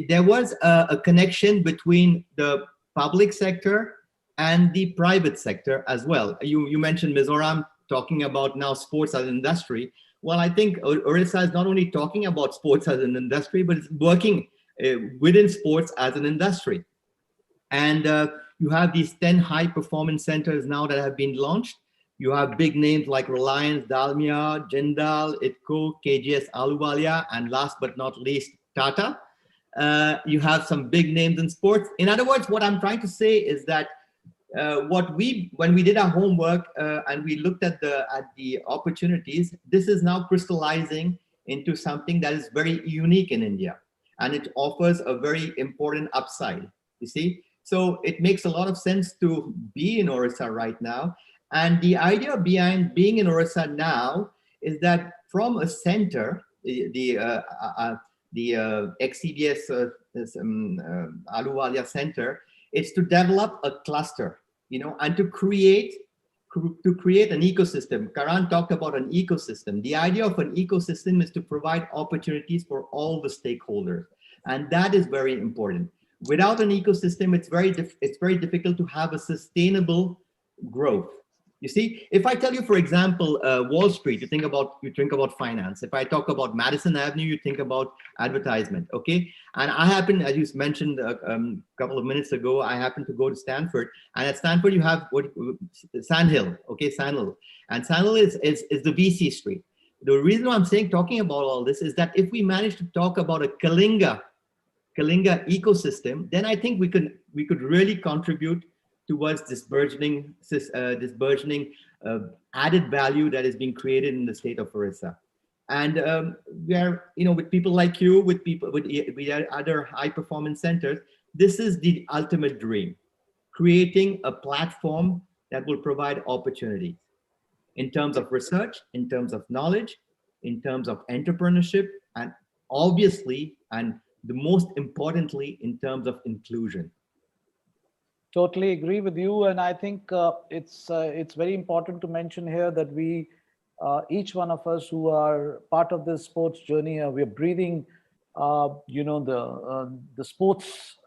there was a connection between the public sector and the private sector as well. You mentioned Mizoram talking about now sports as an industry. Well, I think Orissa is not only talking about sports as an industry, but it's working within sports as an industry. And you have these 10 high performance centers now that have been launched. You have big names like Reliance, Dalmia, Jindal, ITCO, KGS Ahluwalia, and last but not least, Tata. You have some big names in sports. In other words, what I'm trying to say is that when we did our homework and we looked at the opportunities, this is now crystallizing into something that is very unique in India, and it offers a very important upside. You see, so it makes a lot of sense to be in Orissa right now. And the idea behind being in Orissa now is that from a center, the XCDS Ahluwalia Center, it's to develop a cluster, and to create an ecosystem. Karan talked about an ecosystem. The idea of an ecosystem is to provide opportunities for all the stakeholders, and that is very important. Without an ecosystem, it's very difficult to have a sustainable growth. You see, if I tell you, for example, Wall Street, you think about finance. If I talk about Madison Avenue, you think about advertisement, okay? And I happen, as you mentioned a couple of minutes ago, I happen to go to Stanford, and at Stanford you have Sandhill, okay, Sandhill, and Sandhill is the VC street. The reason why I'm talking about all this is that if we manage to talk about a Kalinga ecosystem, then I think we could really contribute towards this burgeoning added value that is being created in the state of Orissa. And we are, with people like you, with other high performance centers, this is the ultimate dream, creating a platform that will provide opportunities in terms of research, in terms of knowledge, in terms of entrepreneurship, and obviously, and the most importantly, in terms of inclusion. Totally agree with you, and I think it's very important to mention here that we, each one of us who are part of this sports journey, we're breathing, the sports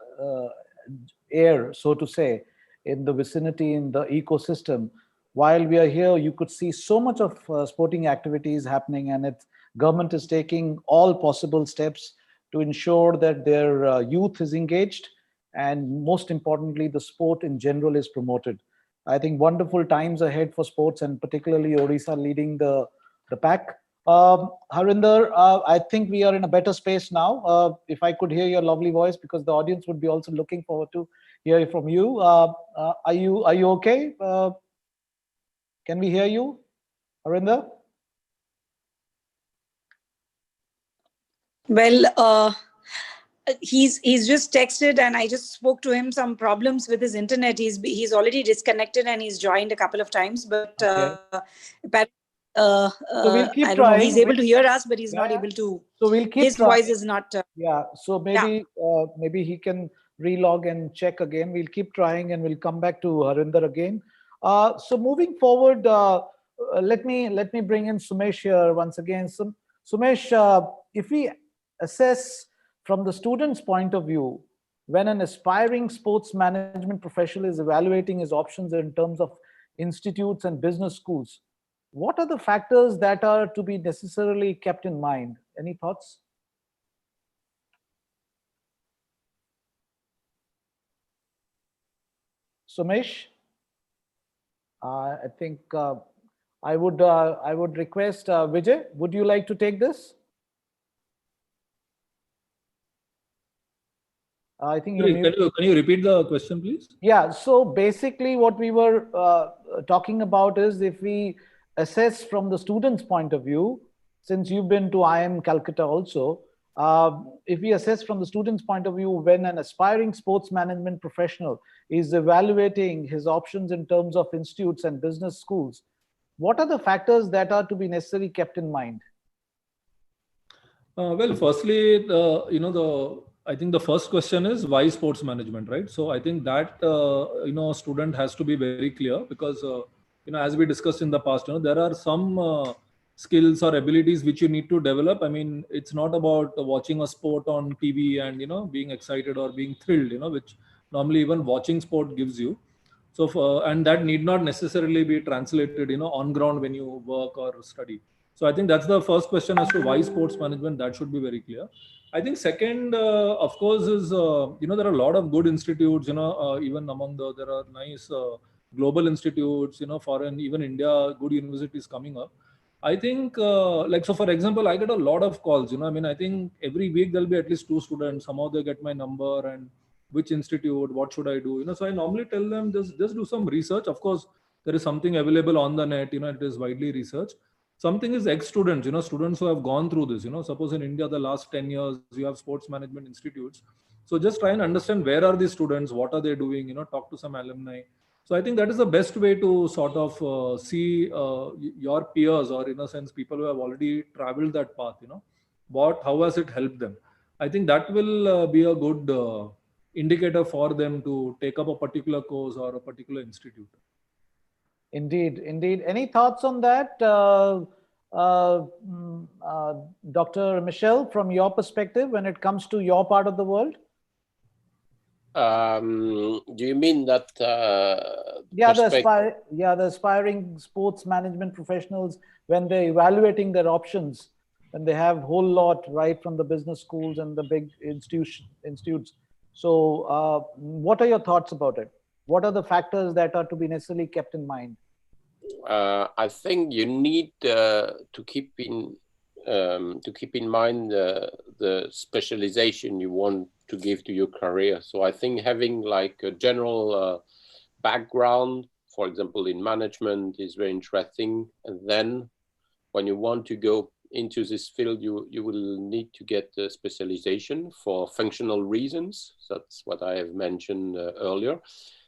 air, so to say, in the vicinity, in the ecosystem. While we are here, you could see so much of sporting activities happening, and government is taking all possible steps to ensure that their youth is engaged. And most importantly, the sport in general is promoted. I think wonderful times ahead for sports, and particularly Orissa leading the pack. Harinder, I think we are in a better space now. If I could hear your lovely voice, because the audience would be also looking forward to hear from you. Are you okay? Can we hear you, Harinder? Well, he's just texted, and I just spoke to him. Some problems with his internet. He's already disconnected, and he's joined a couple of times. But Okay. so we'll keep I don't know. trying. He's able to hear us, but he's not able to. So we'll keep his trying. voice is not. Yeah. So maybe he can relog and check again. We'll keep trying, and we'll come back to Harinder again. So moving forward, let me bring in Sumesh here once again. So, Sumesh, if we assess from the student's point of view, when an aspiring sports management professional is evaluating his options in terms of institutes and business schools, what are the factors that are to be necessarily kept in mind? Any thoughts? Sumesh? I think I would request Vijay, would you like to take this? I think Can you repeat the question, please? Yeah. So basically, what we were talking about is, if we assess from the student's point of view, since you've been to IIM Calcutta also, if we assess from the student's point of view, when an aspiring sports management professional is evaluating his options in terms of institutes and business schools, what are the factors that are to be necessarily kept in mind? Well, firstly, the I think the first question is why sports management, right? So I think that student has to be very clear because as we discussed in the past, there are some skills or abilities which you need to develop. I mean, it's not about watching a sport on TV and being excited or being thrilled, which normally even watching sport gives you. So and that need not necessarily be translated, on ground when you work or study. So I think that's the first question as to why sports management. That should be very clear. I think second, of course, is there are a lot of good institutes. Even among there are nice global institutes. Foreign, even India, good universities coming up. I think, so for example, I get a lot of calls. I mean, I think every week there'll be at least 2 students. Somehow they get my number and which institute, what should I do? So I normally tell them just do some research. Of course, there is something available on the net. It is widely researched. Something is ex-students, students who have gone through this. Suppose in India, the last 10 years, you have sports management institutes. So just try and understand where are these students, what are they doing, talk to some alumni. So I think that is the best way to sort of see your peers, or in a sense, people who have already traveled that path, how has it helped them? I think that will be a good indicator for them to take up a particular course or a particular institute. Indeed, indeed. Any thoughts on that, Dr. Michelle, from your perspective, when it comes to your part of the world? Do you mean that? The aspiring sports management professionals, when they're evaluating their options, and they have whole lot right from the business schools and the big institutes. So, what are your thoughts about it? What are the factors that are to be necessarily kept in mind? I think you need to keep in mind the specialization you want to give to your career. So I think having like a general background, for example, in management, is very interesting. And then when you want to go into this field, you will need to get a specialization for functional reasons. That's what I have mentioned earlier.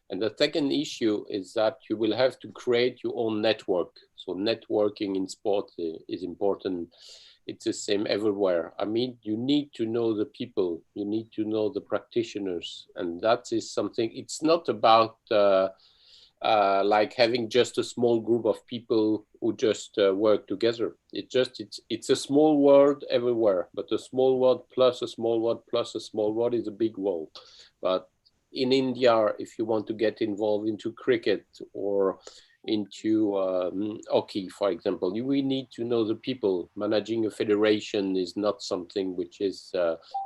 And the second issue is that you will have to create your own network. So networking in sport is important. It's the same everywhere. I mean, you need to know the people, you need to know the practitioners. And that is something, it's not about like having just a small group of people who just work together. It's a small world everywhere, but a small world plus a small world plus a small world is a big world. But in India, if you want to get involved into cricket or into hockey, for example, we need to know the people. Managing a federation is not something which is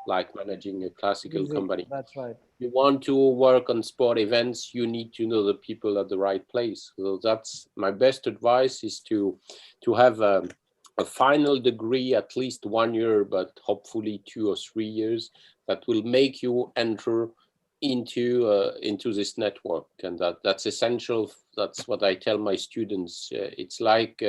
like managing a classical company. That's right. You want to work on sport events, you need to know the people at the right place. So that's my best advice, is to have a final degree, at least 1 year, but hopefully 2 or 3 years, that will make you enter into this network. And that's essential. That's what I tell my students. It's like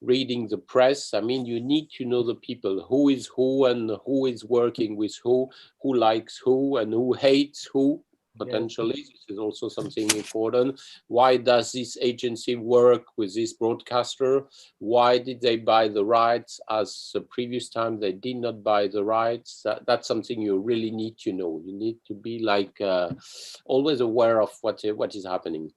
reading the press. I mean, you need to know the people, who is who and who is working with who likes who and who hates who, potentially. Yes. This is also something important. Why does this agency work with this broadcaster? Why did they buy the rights, as the previous time they did not buy the rights? That's something you really need to know. You need to be like always aware of what is happening.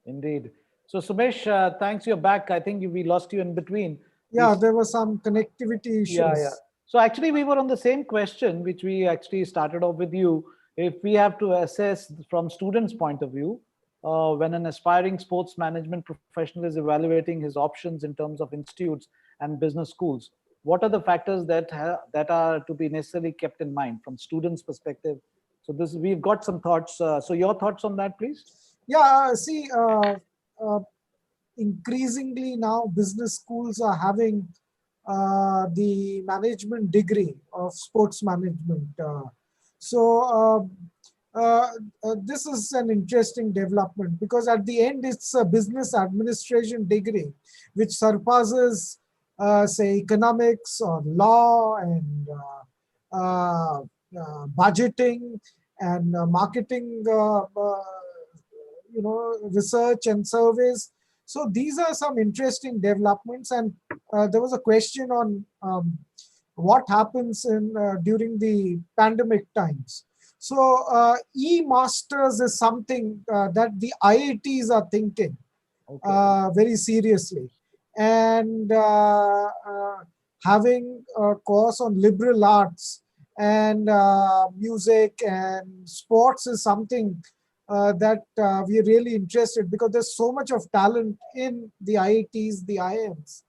Indeed. So Sumesh, thanks, you're back. I think we lost you in between. Yeah, there were some connectivity issues. Yeah. So actually we were on the same question, which we actually started off with you. If we have to assess from students' point of view, when an aspiring sports management professional is evaluating his options in terms of institutes and business schools, what are the factors that are to be necessarily kept in mind from students' perspective? So we've got some thoughts. So your thoughts on that, please? Yeah, see, increasingly now business schools are having the management degree of sports management. This is an interesting development, because at the end it's a business administration degree which surpasses say economics or law and budgeting and marketing, research and surveys. So these are some interesting developments. And there was a question on what happens in during the pandemic times. So e-masters is something that the IITs are thinking very seriously, and having a course on liberal arts and music and sports is something that we are really interested, because there's so much of talent in the IITs, the IIMs,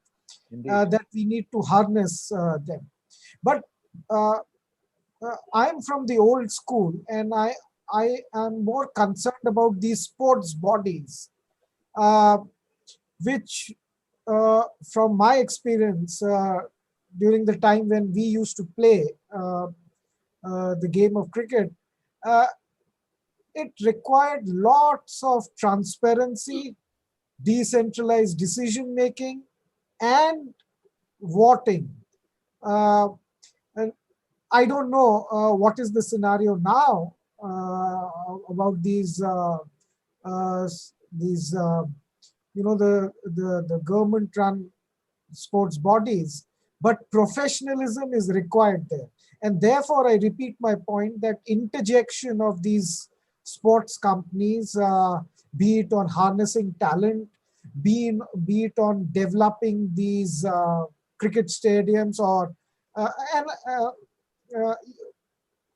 that we need to harness them. But I'm from the old school, and I am more concerned about these sports bodies, which from my experience during the time when we used to play the game of cricket, uh, it required lots of transparency, decentralized decision making, and voting. And I don't know what is the scenario now about these the government run sports bodies, but professionalism is required there. And therefore, I repeat my point that interjection of these sports companies, be it on harnessing talent, be it on developing these cricket stadiums, or and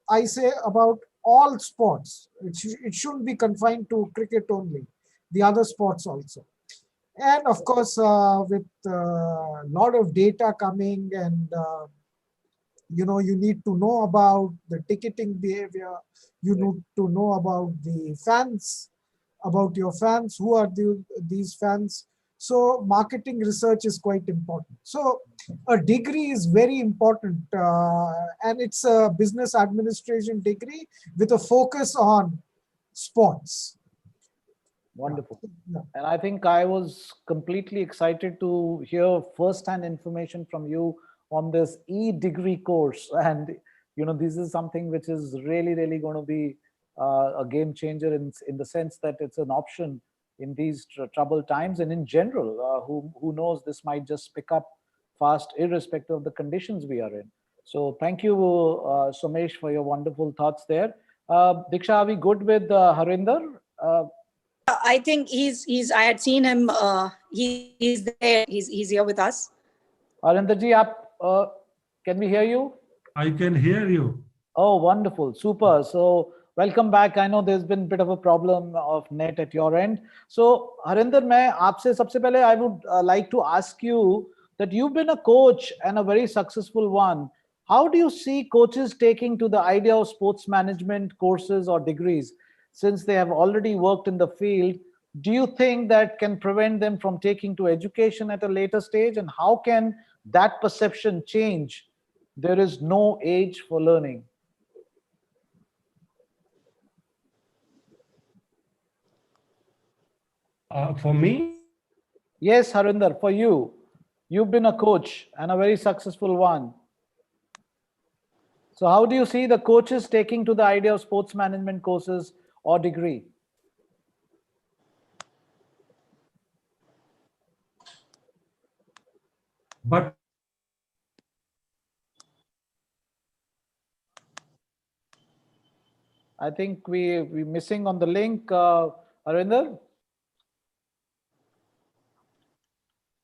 I say about all sports. It shouldn't be confined to cricket only, the other sports also. And of course, with a lot of data coming, and you need to know about the ticketing behavior. You need to know about the fans, about your fans, who are these fans. So marketing research is quite important. So a degree is very important, and it's a business administration degree with a focus on sports. Wonderful. Yeah. And I think I was completely excited to hear first-hand information from you on this e-degree course. And, this is something which is really, really going to be a game changer in the sense that it's an option in these troubled times. And in general, who knows, this might just pick up fast, irrespective of the conditions we are in. So thank you, Somesh, for your wonderful thoughts there. Diksha, are we good with Harinder? I think he's. I had seen him. He's there. He's here with us. Harinderji, can we hear you? I can hear you. Oh, wonderful, super. So welcome back. I know there's been a bit of a problem of net at your end. So Harinder, I would like to ask you that you've been a coach and a very successful one. How do you see coaches taking to the idea of sports management courses or degrees? Since they have already worked in the field, do you think that can prevent them from taking to education at a later stage? And how can that perception change? There is no age for learning. For me? Yes, Harinder, for you. You've been a coach and a very successful one. So how do you see the coaches taking to the idea of sports management courses or degree? But I think we're missing on the link, Harinder.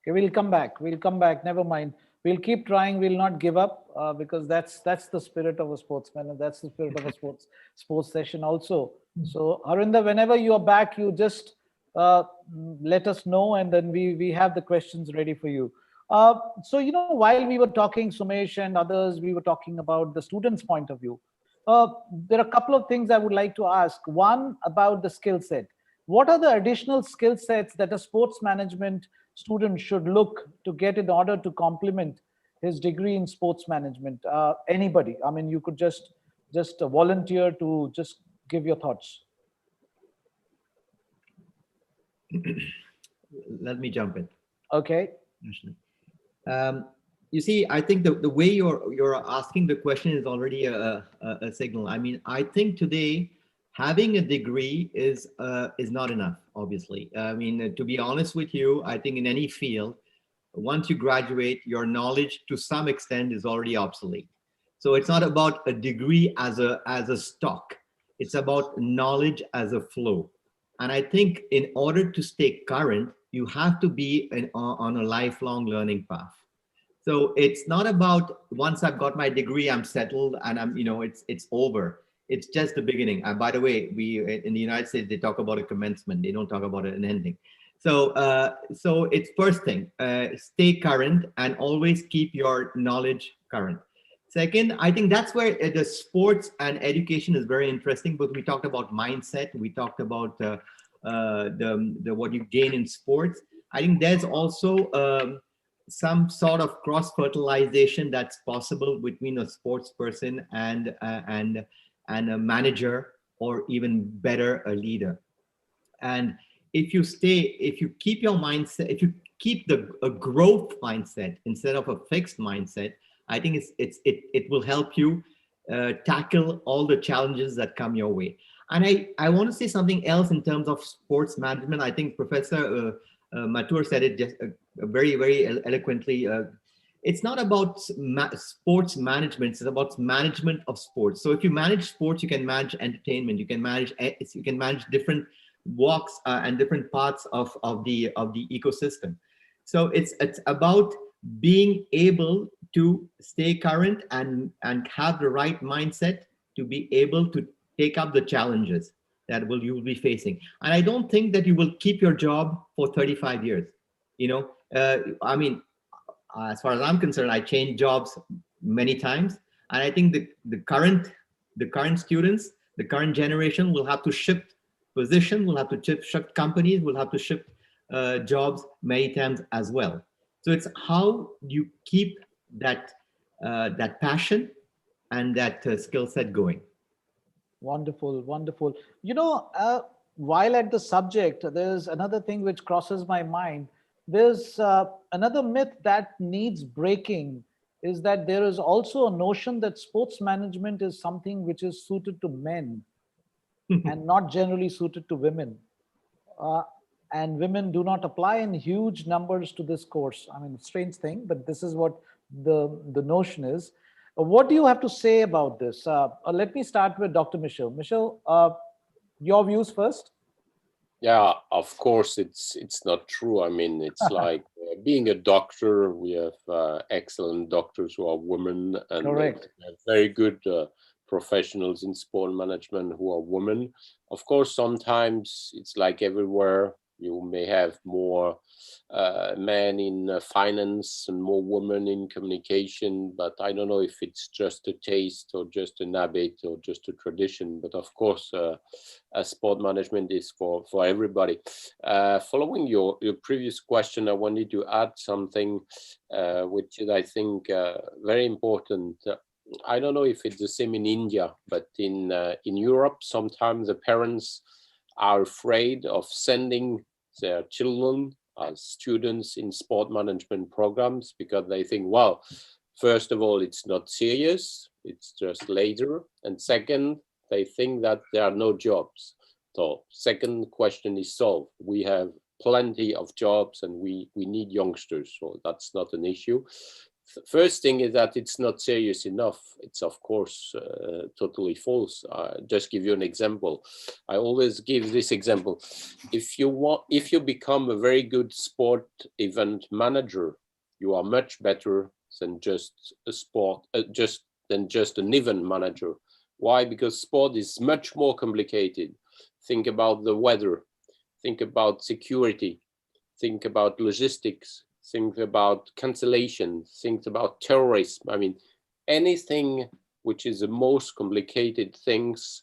Okay, we'll come back. We'll come back. Never mind. We'll keep trying. We'll not give up because that's the spirit of a sportsman, and that's the spirit of a sports session also. So Harinder, whenever you are back, you just let us know, and then we have the questions ready for you. So while we were talking, Somesh and others, we were talking about the students' point of view. There are a couple of things I would like to ask. One, about the skill set. What are the additional skill sets that a sports management student should look to get in order to complement his degree in sports management? Anybody? I mean, you could just volunteer to just give your thoughts. Let me jump in. Okay. You see, I think the way you're asking the question is already a signal. I mean, I think today having a degree is not enough, obviously. I mean, to be honest with you, I think in any field, once you graduate, your knowledge to some extent is already obsolete. So it's not about a degree as a stock. It's about knowledge as a flow. And I think in order to stay current, you have to be on a lifelong learning path. So it's not about once I've got my degree, I'm settled and I'm, it's over. It's just the beginning. And by the way, we in the United States, they talk about a commencement. They don't talk about an ending. So, so it's first thing, stay current and always keep your knowledge current. Second, I think that's where the sports and education is very interesting. But we talked about mindset. We talked about the what you gain in sports. I think there's also some sort of cross-fertilization that's possible between a sports person and a manager, or even better, a leader. And if you keep your mindset, if you keep a growth mindset instead of a fixed mindset, I think it will help you tackle all the challenges that come your way. And I want to say something else in terms of sports management. I think Professor Mathur said it just very, very eloquently. It's not about sports management, it's about management of sports. So if you manage sports, you can manage entertainment, you can manage different walks and different parts of the ecosystem. So it's about being able to stay current and have the right mindset to be able to take up the challenges that you will be facing. And I don't think that you will keep your job for 35 years. I mean, as far as I'm concerned, I changed jobs many times. And I think the current students, the current generation will have to shift position, will have to shift companies, will have to shift jobs many times as well. So it's how you keep that passion and that skill set going. Wonderful, wonderful. While at the subject, there's another thing which crosses my mind. There's another myth that needs breaking, is that there is also a notion that sports management is something which is suited to men and not generally suited to women. And women do not apply in huge numbers to this course. I mean, strange thing, but this is what the notion is. What do you have to say about this? Let me start with Dr. Michel. Michel, your views first. Yeah, of course, it's not true. I mean, it's like being a doctor. We have excellent doctors who are women, and correct, we have very good professionals in sport management who are women. Of course, sometimes it's like everywhere. You may have more men in finance and more women in communication, but I don't know if it's just a taste or just an habit or just a tradition. But of course, sport management is for everybody. Following your previous question, I wanted to add something which is, I think, very important. I don't know if it's the same in India, but in Europe, sometimes the parents are afraid of sending their children as students in sport management programs because they think, well, first of all, it's not serious, it's just later. And second, they think that there are no jobs. So second question is solved. We have plenty of jobs and we need youngsters, so that's not an issue. First thing is that it's not serious enough. It's of course totally false. Just give you an example. I always give this example. If you become a very good sport event manager, you are much better than just an event manager. Why? Because sport is much more complicated. Think about the weather. Think about security. Think about logistics. Think about cancellation, think about terrorism. I mean, anything which is the most complicated things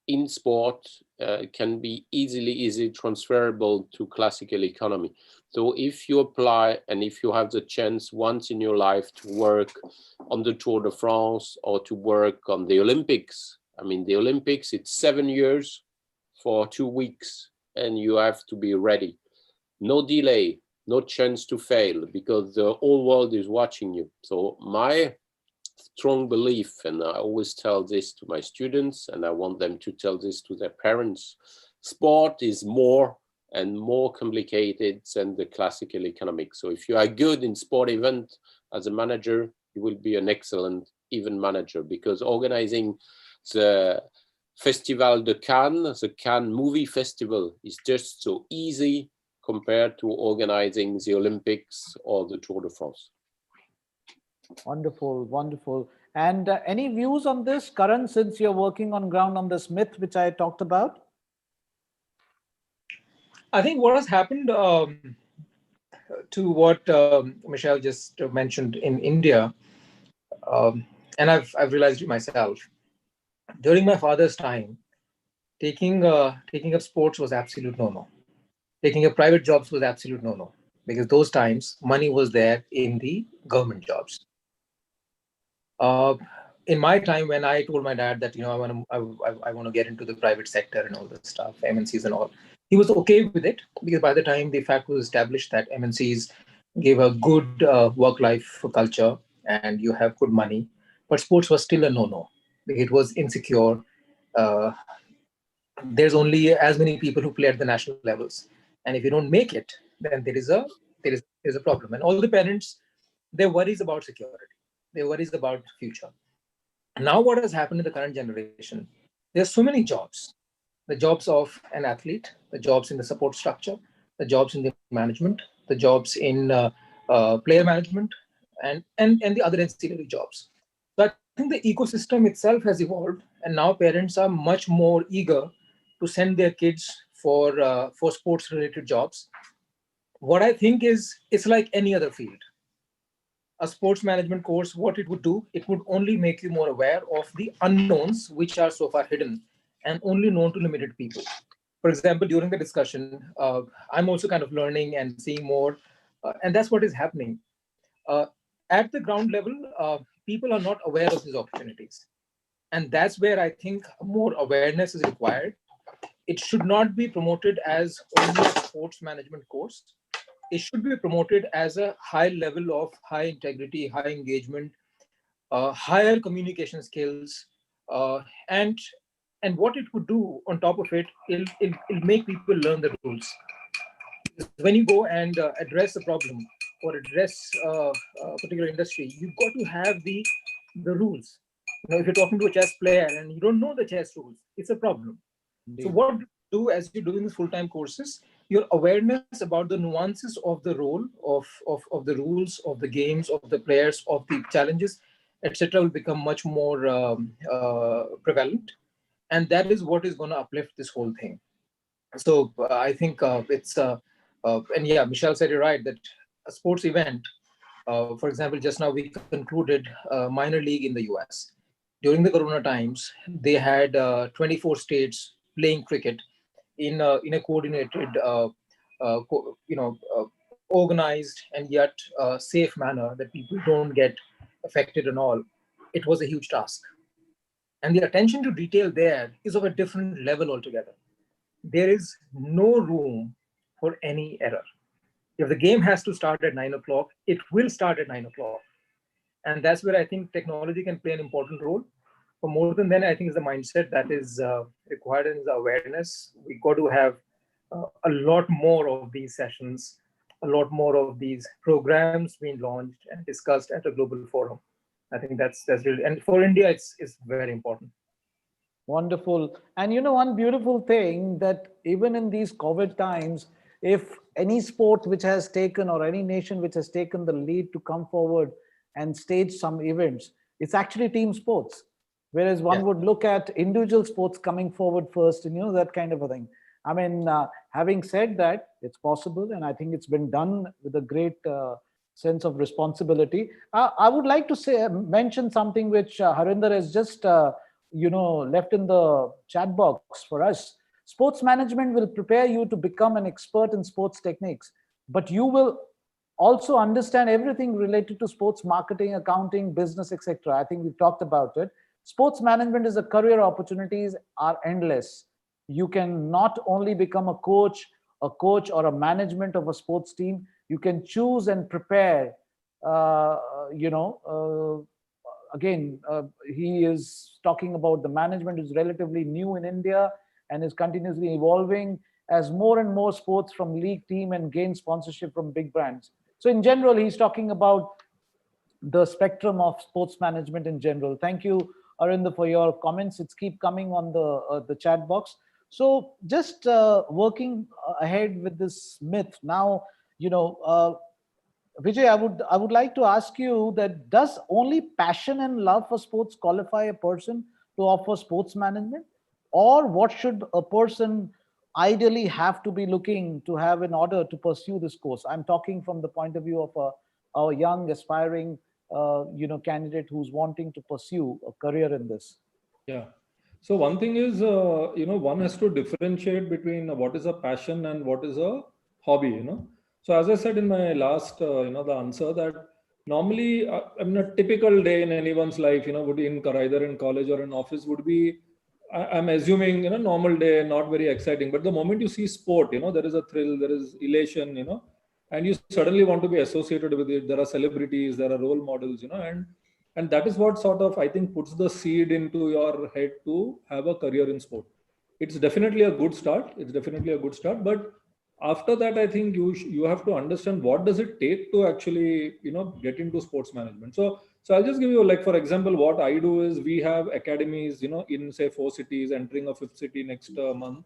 in sport can be easily transferable to classical economy. So if you apply and if you have the chance once in your life to work on the Tour de France or to work on the Olympics, I mean, the Olympics, it's 7 years for 2 weeks and you have to be ready. No delay. No chance to fail because the whole world is watching you. So my strong belief, and I always tell this to my students, and I want them to tell this to their parents, sport is more and more complicated than the classical economics. So if you are good in sport event as a manager, you will be an excellent event manager, because organizing the Festival de Cannes, the Cannes Movie Festival, is just so easy compared to organizing the Olympics or the Tour de France. Wonderful, wonderful. And any views on this, Karan, since you're working on ground on this myth which I talked about? I think what has happened to what Michelle just mentioned in India, and I've realized it myself. During my father's time, taking up sports was absolute no-no. Taking up private jobs was absolute no-no, because those times money was there in the government jobs. In my time, when I told my dad that I want to get into the private sector and all this stuff, MNCs and all, he was okay with it, because by the time the fact was established that MNCs gave a good work-life culture and you have good money, but sports was still a no-no. It was insecure. There's only as many people who play at the national levels, and if you don't make it, then there is a problem. And all the parents, their worries about security, their worries about future. Now what has happened in the current generation, there's so many jobs: the jobs of an athlete, the jobs in the support structure, the jobs in the management, the jobs in player management, and the other ancillary jobs. So I think the ecosystem itself has evolved, and now parents are much more eager to send their kids for sports related jobs. What I think is, it's like any other field. A sports management course, what it would do, it would only make you more aware of the unknowns which are so far hidden and only known to limited people. For example, during the discussion, I'm also kind of learning and seeing more, and that's what is happening. At the ground level, people are not aware of these opportunities. And that's where I think more awareness is required. It should not be promoted as only a sports management course. It should be promoted as a high level of high integrity, high engagement, higher communication skills, and what it would do on top of it, it'll make people learn the rules. When you go and address a problem or address a particular industry, you've got to have the rules. If you're talking to a chess player and you don't know the chess rules, it's a problem. Indeed. So what you do as you're doing these full-time courses, your awareness about the nuances of the role of the rules, of the games, of the players, of the challenges, etc., will become much more prevalent. And that is what is going to uplift this whole thing. So I think it's, and yeah, Michelle said it right, that a sports event, for example, just now we concluded a minor league in the US. During the Corona times, they had 24 states playing cricket in a coordinated, organized and yet safe manner, that people don't get affected and all. It was a huge task. And the attention to detail there is of a different level altogether. There is no room for any error. If the game has to start at 9 o'clock, it will start at 9 o'clock. And that's where I think technology can play an important role. But more than that, I think is the mindset that is required, and the awareness. We've got to have a lot more of these sessions, a lot more of these programs being launched and discussed at a global forum. I think that's really, and for India, it's very important. Wonderful. And one beautiful thing, that even in these COVID times, if any sport which has taken, or any nation which has taken the lead to come forward and stage some events, it's actually team sports. Whereas one would look at individual sports coming forward first, and that kind of a thing. I mean, having said that, it's possible, and I think it's been done with a great sense of responsibility. I would like to mention something which Harinder has just left in the chat box for us. Sports management will prepare you to become an expert in sports techniques, but you will also understand everything related to sports marketing, accounting, business, etc. I think we've talked about it. Sports management is a career, opportunities are endless. You can not only become a coach or a management of a sports team, you can choose and prepare. Again, he is talking about the management is relatively new in India and is continuously evolving. as more and more sports from league team and gain sponsorship from big brands. So in general, he's talking about the spectrum of sports management in general. Thank you, Arinder, for your comments. It's keep coming on the chat box. So just working ahead with this myth now, Vijay, I would like to ask you that does only passion and love for sports qualify a person to offer sports management, or what should a person ideally have to be looking to have in order to pursue this course? I'm talking from the point of view of a young aspiring candidate who's wanting to pursue a career in this. Yeah. So one thing is, one has to differentiate between what is a passion and what is a hobby, So as I said in my last, the answer that normally, a typical day in anyone's life, would be either in college or in office would be, I'm assuming, normal day, not very exciting. But the moment you see sport, there is a thrill, there is elation, and you suddenly want to be associated with it. There are celebrities, there are role models, and that is what sort of, I think, puts the seed into your head to have a career in sport. It's definitely a good start. But after that, I think you have to understand what does it take to actually, get into sports management. So I'll just give you, like, for example, what I do is we have academies, in say 4 cities, entering a 5th city next month.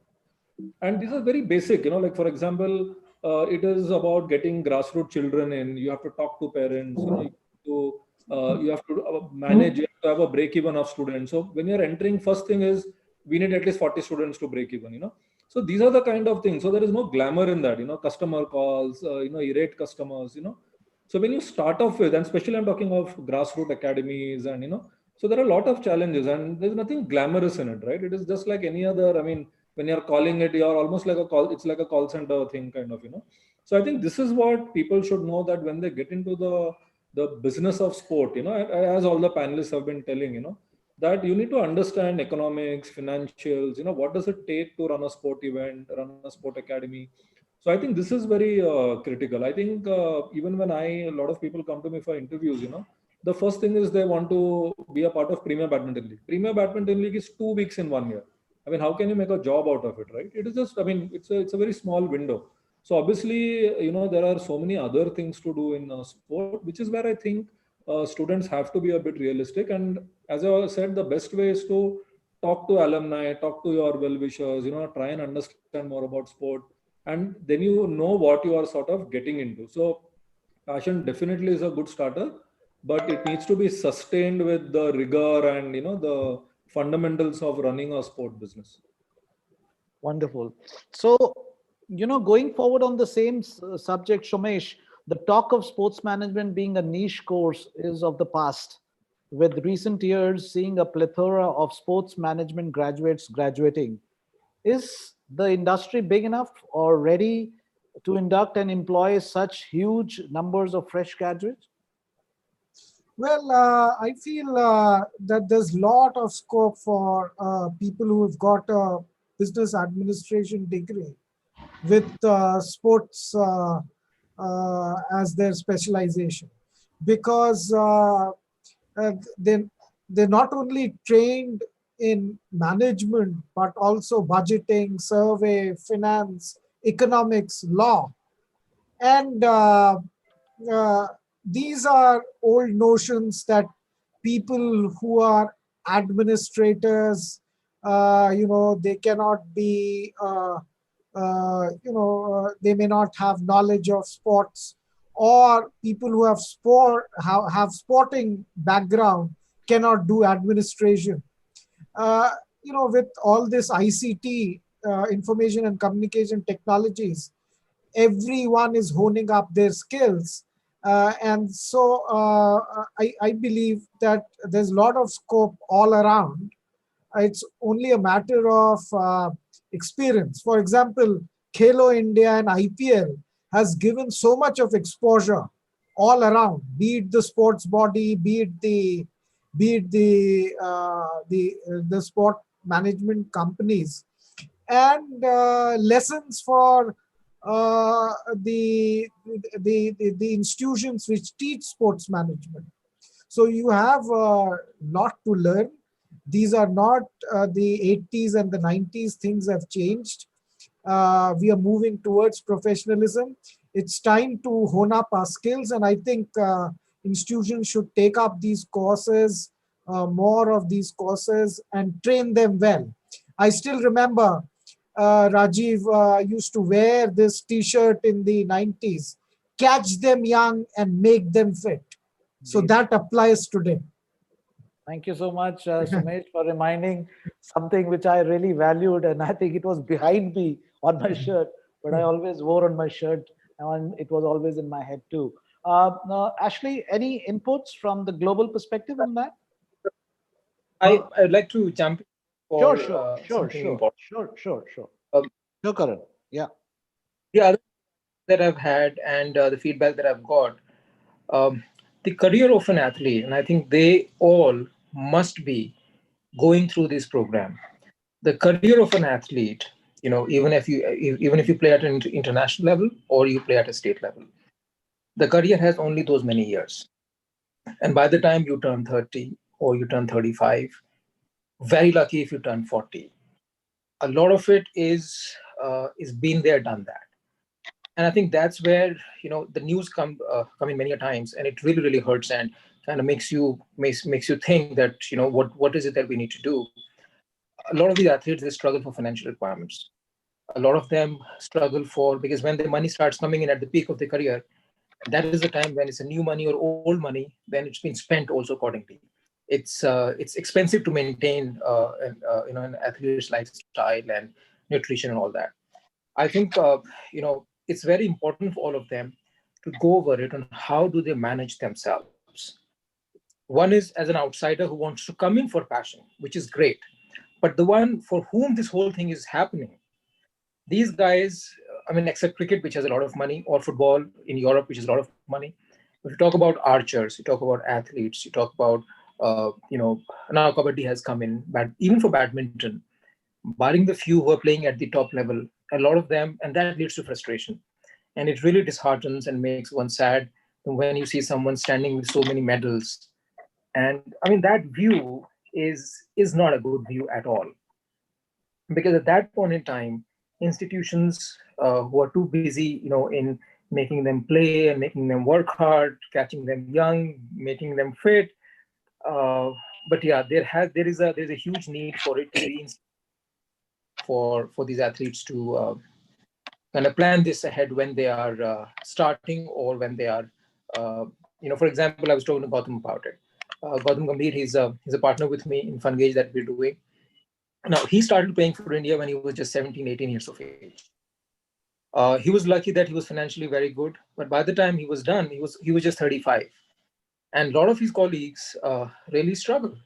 And these are very basic, like, for example, it is about getting grassroots children in. You have to talk to parents, you have to manage, you have to have a break even of students. So when you're entering, first thing is we need at least 40 students to break even, So these are the kind of things. So there is no glamour in that, customer calls, irate customers, So when you start off with, and especially I'm talking of grassroots academies and, so there are a lot of challenges and there's nothing glamorous in it, right? It is just like any other, when you're calling it, you're almost like it's like a call center thing kind of, So I think this is what people should know, that when they get into the business of sport, as all the panelists have been telling, that you need to understand economics, financials, what does it take to run a sport event, run a sport academy. So I think this is very critical. I think even when a lot of people come to me for interviews, the first thing is they want to be a part of Premier Badminton League. Premier Badminton League is 2 weeks in 1 year. How can you make a job out of it, right? It is just, it's a very small window. So obviously, there are so many other things to do in sport, which is where I think students have to be a bit realistic. And as I said, the best way is to talk to alumni, talk to your well-wishers, try and understand more about sport. And then you know what you are sort of getting into. So passion definitely is a good starter, but it needs to be sustained with the rigor and, the fundamentals of running a sport business. Wonderful. So, going forward on the same subject, Somesh, the talk of sports management being a niche course is of the past, with recent years seeing a plethora of sports management graduates graduating. Is the industry big enough or ready to induct and employ such huge numbers of fresh graduates? Well, I feel that there's a lot of scope for people who have got a business administration degree with sports as their specialization, because they're not only trained in management, but also budgeting, survey, finance, economics, law. And these are old notions that people who are administrators, they cannot be, they may not have knowledge of sports, or people who have sporting background cannot do administration. With all this ICT, information and communication technologies, everyone is honing up their skills. And so I believe that there's a lot of scope all around. It's only a matter of experience. For example, Khelo India and IPL has given so much of exposure all around, be it the sports body, be it the sport management companies, and lessons for the institutions which teach sports management. So you have a lot to learn. These are not the 80s and the 90s. Things have changed. We are moving towards professionalism. It's time to hone up our skills, and I think institutions should take up these courses, more of these courses, and train them well. I still remember Rajiv used to wear this T-shirt in the 90s, catch them young and make them fit. So that applies today. Thank you so much, Sumesh, for reminding something which I really valued, and I think it was behind me on my shirt, but I always wore on my shirt, and it was always in my head too. Now, Ashley, any inputs from the global perspective on that? I'd like to jump in for something important. Sure. Um, Sure, Karan. Yeah. The other that I've had and the feedback that I've got, the career of an athlete, and I think they all must be going through this program. The career of an athlete, even if you play at an international level or you play at a state level, the career has only those many years. And by the time you turn 30 or you turn 35, very lucky if you turn 40. A lot of it is been there, done that. And I think that's where the news come in many a times, and it really hurts and kind of makes you think that what is it that we need to do. A lot of these athletes, they struggle for financial requirements. A lot of them struggle because when the money starts coming in at the peak of their career, that is the time when it's a new money or old money, then it's been spent also accordingly. It's expensive to maintain an athlete's lifestyle and nutrition and all that. I think it's very important for all of them to go over it on how do they manage themselves. One is as an outsider who wants to come in for passion, which is great. But the one for whom this whole thing is happening, these guys, except cricket, which has a lot of money, or football in Europe, which has a lot of money. If you talk about archers, you talk about athletes, you talk about, now Kabaddi has come in, but even for badminton, barring the few who are playing at the top level, a lot of them, and that leads to frustration. And it really disheartens and makes one sad when you see someone standing with so many medals. And that view is not a good view at all. Because at that point in time, institutions who are too busy, in making them play and making them work hard, catching them young, making them fit. But yeah, there's a huge need for it to be for these athletes to kind of plan this ahead when they are starting or when they are, for example, I was talking to Gautam about it. Gautam Gambhir, he's a partner with me in Fungage that we're doing. Now, he started playing for India when he was just 17, 18 years of age. He was lucky that he was financially very good, but by the time he was done, he was just 35. And a lot of his colleagues really struggled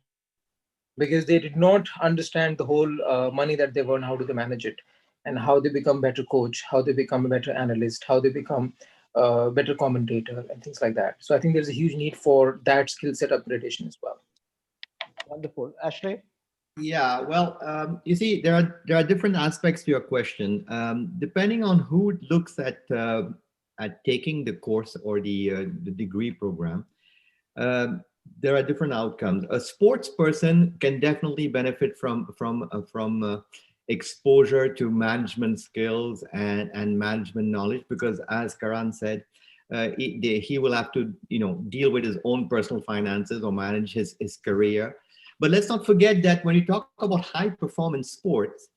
because they did not understand the whole money that they earn, how do they manage it, and how they become better coach, how they become a better analyst, how they become a better commentator, and things like that. So I think there's a huge need for that skill set upgradation as well. Wonderful. Ashley? Yeah, well, you see, there are different aspects to your question. Depending on who looks at taking the course or the degree program, there are different outcomes. A sports person can definitely benefit from exposure to management skills and management knowledge, because as Karan said, he will have to deal with his own personal finances or manage his career. But let's not forget that when you talk about high performance sports,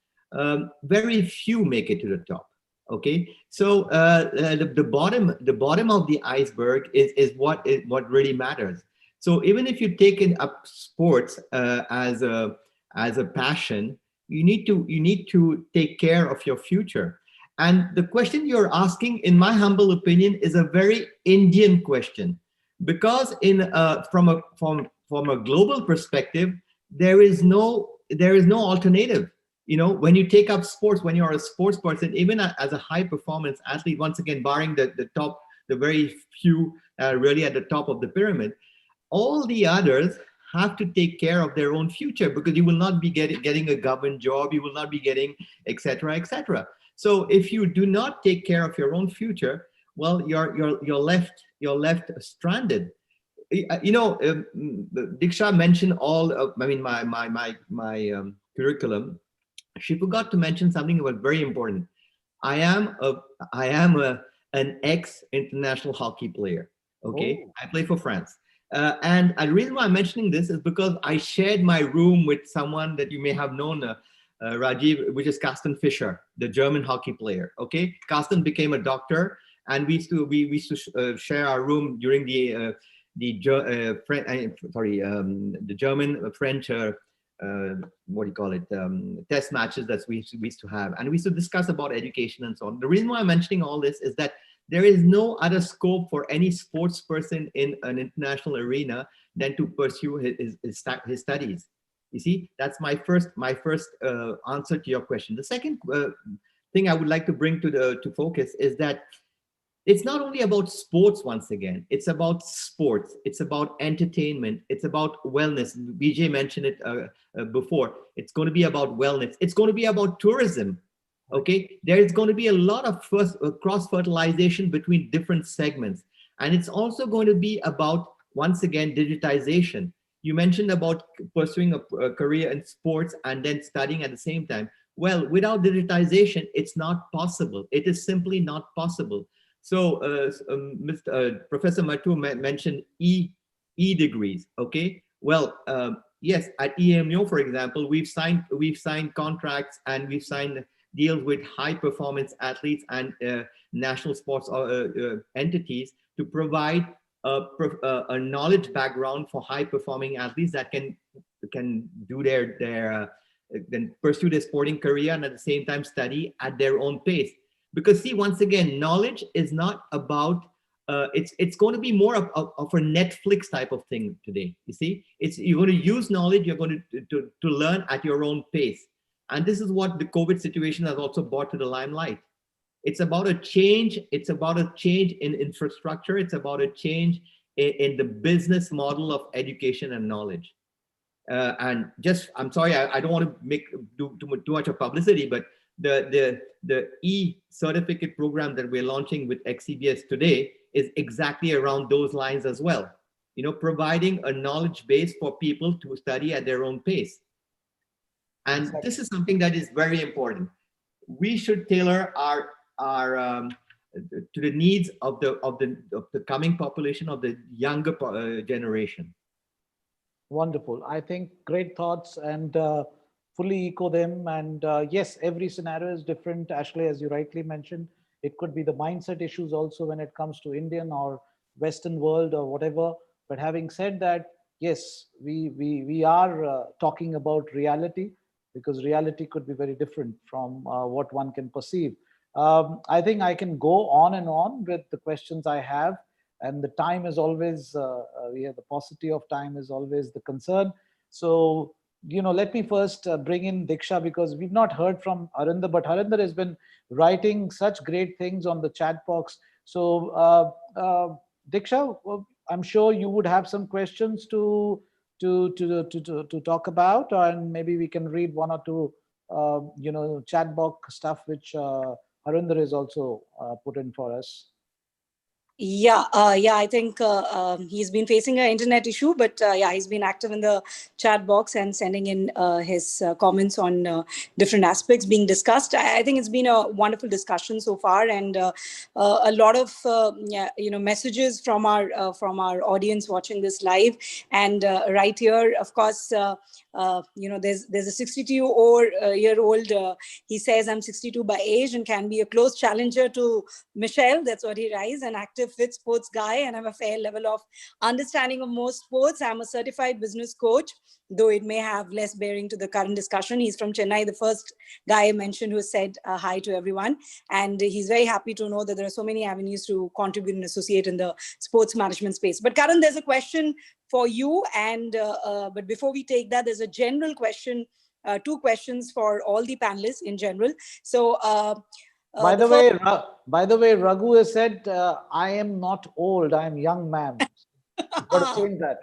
very few make it to the top. Okay, so the bottom of the iceberg is what really matters. So even if you've taken up sports as a passion, you need to take care of your future. And the question you're asking, in my humble opinion, is a very Indian question, because from a global perspective, there is no alternative. When you take up sports, when you're a sports person, even as a high performance athlete, once again, barring the very few really at the top of the pyramid, all the others have to take care of their own future, because you will not be getting a government job, you will not be getting etc. So if you do not take care of your own future, well, you're left stranded. Diksha mentioned all my curriculum. She forgot to mention something that was very important. I am an ex-international hockey player. Okay, Oh. I play for France. And the reason why I'm mentioning this is because I shared my room with someone that you may have known, Rajiv, which is Carsten Fischer, the German hockey player. Okay, Carsten became a doctor, and we used to share our room during the German French what do you call it, test matches that we used to have, and we used to discuss about education and so on. The reason why I'm mentioning all this is that there is no other scope for any sports person in an international arena than to pursue his studies. You see, that's my first answer to your question. The second thing I would like to bring to focus is that it's not only about sports. Once again, it's about sports, it's about entertainment, it's about wellness. BJ mentioned it before. It's going to be about wellness, it's going to be about tourism. Okay, there is going to be a lot of cross fertilization between different segments, and it's also going to be about, once again, digitization. You mentioned about pursuing a career in sports and then studying at the same time. Well, without digitization, it's not possible. It is simply not possible. So Professor Mattu mentioned e-degrees. Okay, well, yes, at EMU, for example, we've signed contracts and we've signed deals with high performance athletes and national sports entities to provide a knowledge background for high performing athletes that can do then pursue their sporting career and at the same time study at their own pace. Because see, once again, knowledge is not about, it's going to be more of a Netflix type of thing today. You see, you're going to use knowledge, you're going to learn at your own pace. And this is what the COVID situation has also brought to the limelight. It's about a change. It's about a change in infrastructure. It's about a change in the business model of education and knowledge. And just, I'm sorry, I don't want to do too much of publicity, but the e-certificate program that we're launching with XCBS today is exactly around those lines as well. You know, providing a knowledge base for people to study at their own pace. And this is something that is very important. We should tailor our to the needs of the coming population, of the younger generation. Wonderful. I think great thoughts, and fully echo them. And yes, every scenario is different. Ashley, as you rightly mentioned, it could be the mindset issues also when it comes to Indian or Western world or whatever. But having said that, yes, we are talking about reality, because reality could be very different from what one can perceive. I think I can go on and on with the questions I have, and the time is always, the paucity of time is always the concern. So, you know, let me first bring in Diksha, because we've not heard from Harinder, but Harinder has been writing such great things on the chat box. So, Diksha, I'm sure you would have some questions to talk about, and maybe we can read one or two, chat box stuff which Harinder is also put in for us. Yeah, I think he's been facing an internet issue, but yeah, he's been active in the chat box and sending in his comments on different aspects being discussed. I think it's been a wonderful discussion so far, and a lot of messages from our audience watching this live. And right here, of course, there's a 62-year-old. He says, "I'm 62 by age and can be a close challenger to Michelle." That's what he writes. An active, fit sports guy, and have a fair level of understanding of most sports. I'm a certified business coach, though it may have less bearing to the current discussion. He's from Chennai, the first guy I mentioned who said hi to everyone. And he's very happy to know that there are so many avenues to contribute and associate in the sports management space. But Karan, there's a question for you. And but before we take that, there's a general question, two questions for all the panelists in general. So by the way, Raghu has said, "I am not old. I am young, ma'am." You've got to change that.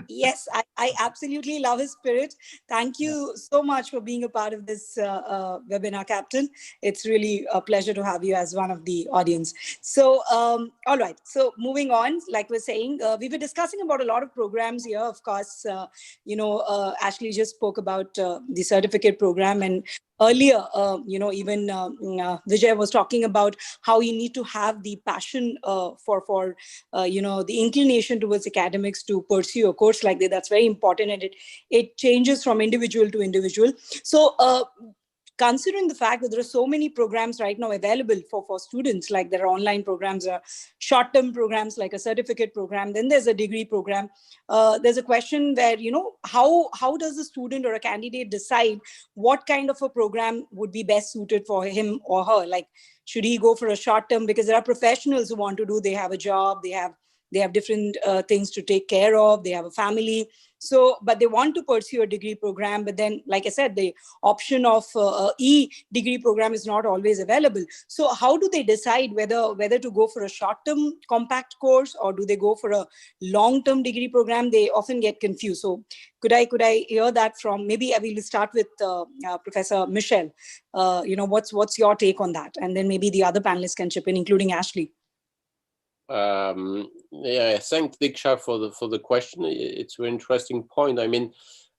Yes, I absolutely love his spirit. Thank you so much for being a part of this webinar, Captain. It's really a pleasure to have you as one of the audience. So, all right. So moving on, like we're saying, we were discussing about a lot of programs here. Of course, Ashley just spoke about the certificate program, and earlier, even Vijay was talking about how you need to have the passion for the inclination towards academics to pursue a course like that. That's very important, and it changes from individual to individual. So considering the fact that there are so many programs right now available for students, like there are online programs, short-term programs like a certificate program, then there's a degree program. There's a question where, how does the student or a candidate decide what kind of a program would be best suited for him or her? Like, should he go for a short-term? Because there are professionals who want to do, they have a job, they have different things to take care of, they have a family. So, but they want to pursue a degree program. But then, like I said, the option of e-degree program is not always available. So how do they decide whether to go for a short-term compact course, or do they go for a long-term degree program? They often get confused. So could I hear that from, maybe I will start with Professor Michelle. What's your take on that? And then maybe the other panelists can chip in, including Ashley. Yeah, thanks Diksha for the question. It's an interesting point. I mean,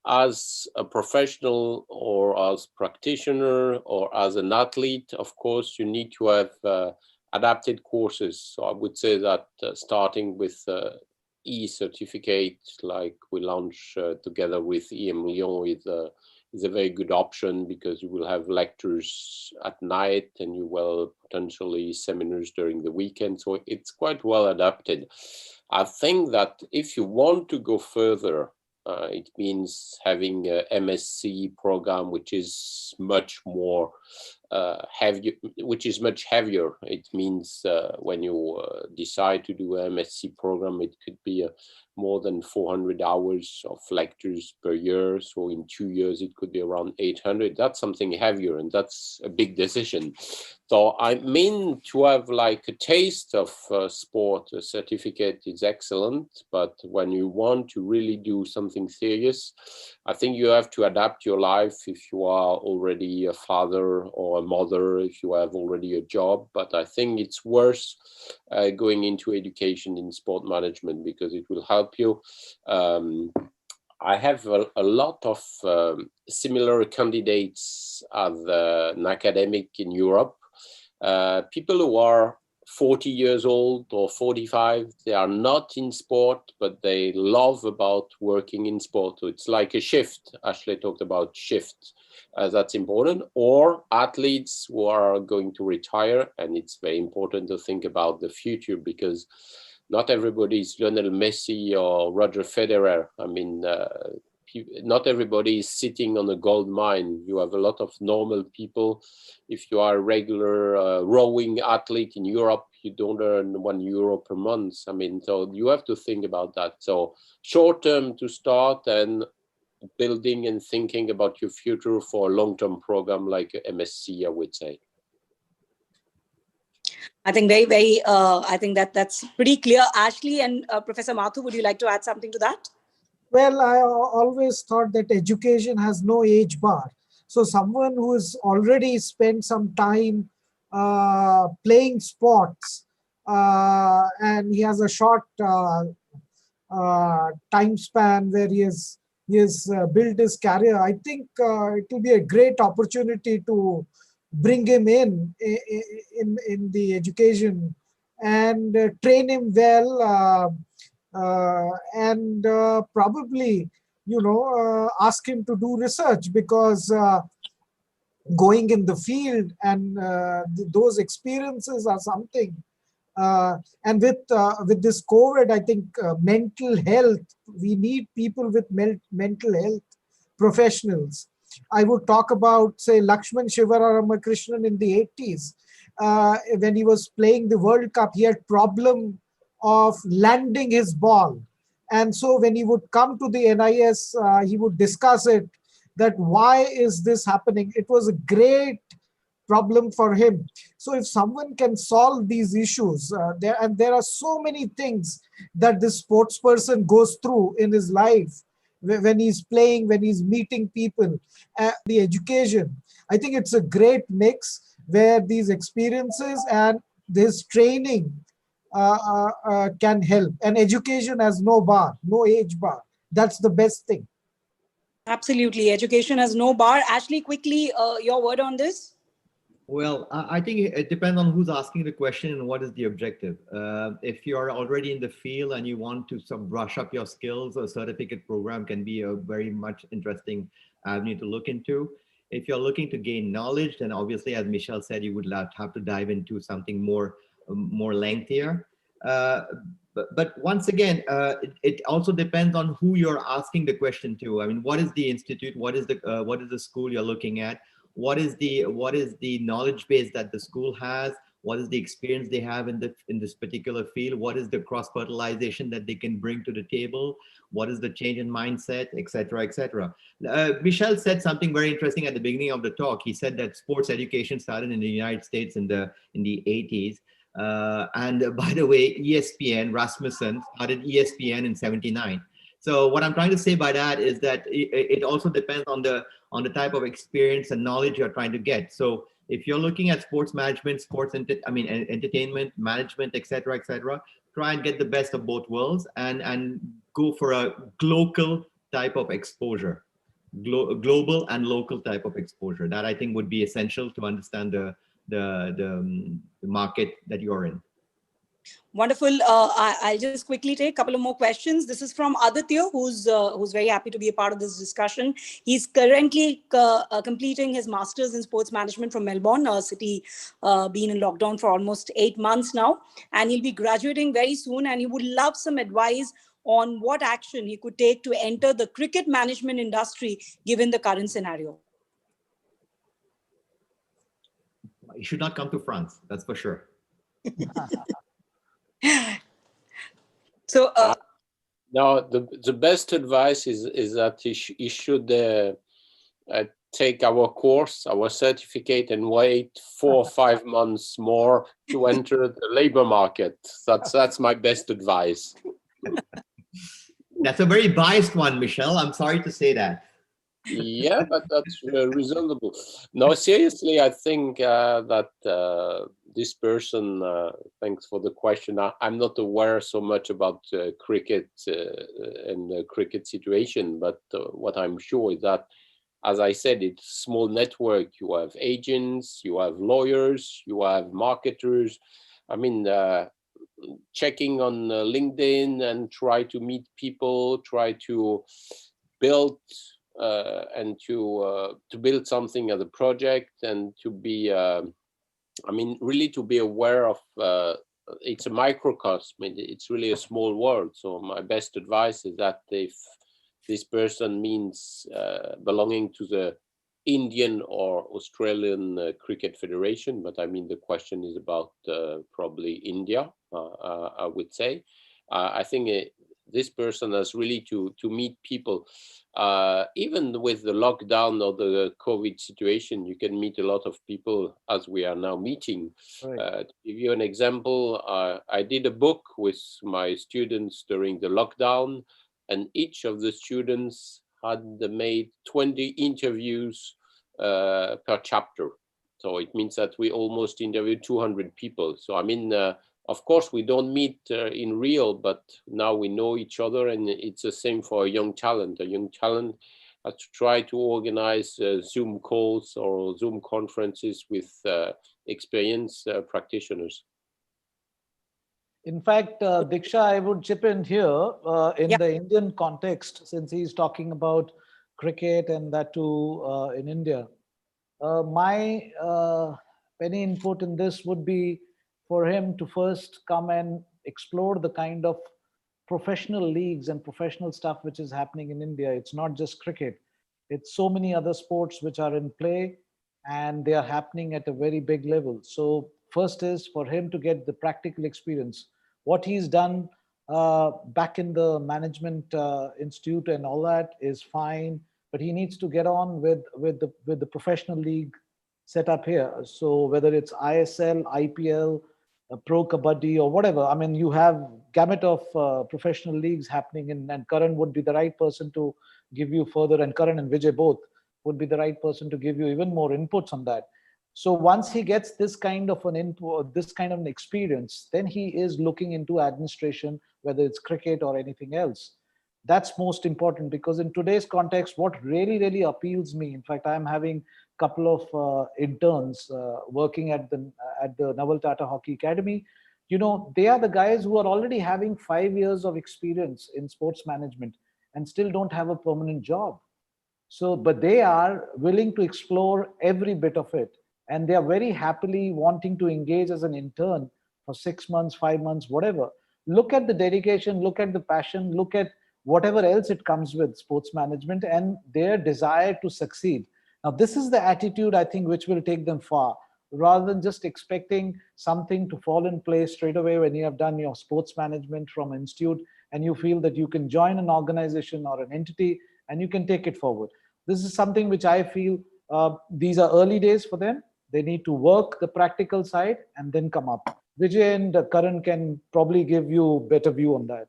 as a professional or as practitioner or as an athlete, of course, you need to have adapted courses. So I would say that starting with e-certificate, like we launch together with EM Lyon, is a very good option, because you will have lectures at night and you will potentially seminars during the weekend. So it's quite well adapted. I think that if you want to go further, it means having a MSc program, which is much more heavy, which is much heavier. It means when you decide to do an MSc program, it could be more than 400 hours of lectures per year. So in 2 years, it could be around 800. That's something heavier, and that's a big decision. So I mean, to have like a taste of sport, a certificate is excellent. But when you want to really do something serious, I think you have to adapt your life if you are already a father or a mother, if you have already a job. But I think it's worth going into education in sport management, because it will help you. I have a lot of similar candidates as an academic in Europe. People who are 40 years old or 45, they are not in sport, but they love about working in sport. So it's like a shift. Ashley talked about shift. That's important. Or athletes who are going to retire. And it's very important to think about the future, because not everybody is Lionel Messi or Roger Federer. I mean, not everybody is sitting on a gold mine. You have a lot of normal people. If you are a regular rowing athlete in Europe, you don't earn €1 per month. I mean, so you have to think about that. So short term to start, and building and thinking about your future for a long-term program like MSc, I would say. I think I think that's pretty clear. Ashley and Professor Mathur, would you like to add something to that? Well, I always thought that education has no age bar. So someone who has already spent some time playing sports and he has a short time span where he has built his career, I think it will be a great opportunity to bring him in the education and train him well, and probably, ask him to do research, because going in the field and those experiences are something. And with this COVID, I think mental health, we need people with mental health professionals. I would talk about, say, Lakshman Sivaramakrishnan in the 80s. When he was playing the World Cup, he had problem of landing his ball. And so when he would come to the NIS, he would discuss it, that why is this happening? It was a great problem for him. So if someone can solve these issues, there are so many things that this sports person goes through in his life, when he's playing, when he's meeting people, the education. I think it's a great mix where these experiences and this training can help. And education has no bar, no age bar. That's the best thing. Absolutely. Education has no bar. Ashley, quickly, your word on this? Well, I think it depends on who's asking the question and what is the objective. If you're already in the field and you want to brush up your skills, a certificate program can be a very much interesting avenue to look into. If you're looking to gain knowledge, then obviously, as Michelle said, you would have to dive into something more lengthier. But once again, it also depends on who you're asking the question to. I mean, what is the institute? What is the school you're looking at? What is the knowledge base that the school has? What is the experience they have in this particular field? What is the cross fertilization that they can bring to the table? What is the change in mindset, et cetera, et cetera. Michel said something very interesting at the beginning of the talk. He said that sports education started in the United States in the 80s. And by the way, ESPN, Rasmussen started ESPN in 79. So what I'm trying to say by that is that it also depends on the type of experience and knowledge you're trying to get. So if you're looking at sports management, entertainment, management, et cetera, try and get the best of both worlds and go for a local type of exposure, global and local type of exposure. That I think would be essential to understand the market that you're in. Wonderful. I'll just quickly take a couple of more questions. This is from Aditya, who's very happy to be a part of this discussion. He's currently completing his master's in sports management from Melbourne, a city been in lockdown for almost 8 months now. And he'll be graduating very soon. And he would love some advice on what action he could take to enter the cricket management industry, given the current scenario. You should not come to France, that's for sure. So no, the best advice is that he should take our course, our certificate, and wait 4 or 5 months more to enter the labor market. That's my best advice. That's a very biased one, Michelle. I'm sorry to say that. Yeah, but that's reasonable. No, seriously, I think that this person, thanks for the question. I'm not aware so much about cricket and the cricket situation, but what I'm sure is that, as I said, it's a small network. You have agents, you have lawyers, you have marketers. I mean, checking on LinkedIn and try to meet people, try to build and to build something as a project, and to be, I mean, really to be aware of, it's a microcosm, it's really a small world. So my best advice is that if this person means belonging to the Indian or Australian Cricket Federation, but I mean, the question is about probably India, I would say. I think this person has really to meet people. Even with the lockdown or the COVID situation, you can meet a lot of people as we are now meeting. Right. To give you an example, I did a book with my students during the lockdown, and each of the students had made 20 interviews per chapter. So it means that we almost interviewed 200 people. So I mean, of course, we don't meet in real, but now we know each other, and it's the same for a young talent. A young talent has to try to organize Zoom calls or Zoom conferences with experienced practitioners. In fact, Diksha, I would chip in here in the Indian context, since he's talking about cricket and that too in India. My penny input in this would be for him to first come and explore the kind of professional leagues and professional stuff which is happening in India. It's not just cricket. It's so many other sports which are in play, and they are happening at a very big level. So first is for him to get the practical experience. What he's done back in the management institute and all that is fine, but he needs to get on with the professional league set up here. So whether it's ISL, IPL, Pro Kabaddi or whatever, I mean, you have gamut of professional leagues happening, and Karan would be the right person to give you further, and Karan and Vijay both would be the right person to give you even more inputs on that. So once he gets this kind of an input, this kind of an experience, then he is looking into administration, whether it's cricket or anything else. That's most important, because in today's context, what really, really appeals me, in fact, I'm having a couple of interns working at the Naval Tata Hockey Academy. You know, they are the guys who are already having 5 years of experience in sports management and still don't have a permanent job. So, but they are willing to explore every bit of it. And they are very happily wanting to engage as an intern for 6 months, 5 months, whatever. Look at the dedication, look at the passion, look at whatever else it comes with sports management and their desire to succeed. Now, this is the attitude, I think, which will take them far, rather than just expecting something to fall in place straight away when you have done your sports management from institute and you feel that you can join an organization or an entity and you can take it forward. This is something which I feel these are early days for them. They need to work the practical side and then come up. Vijay and Karan can probably give you a better view on that.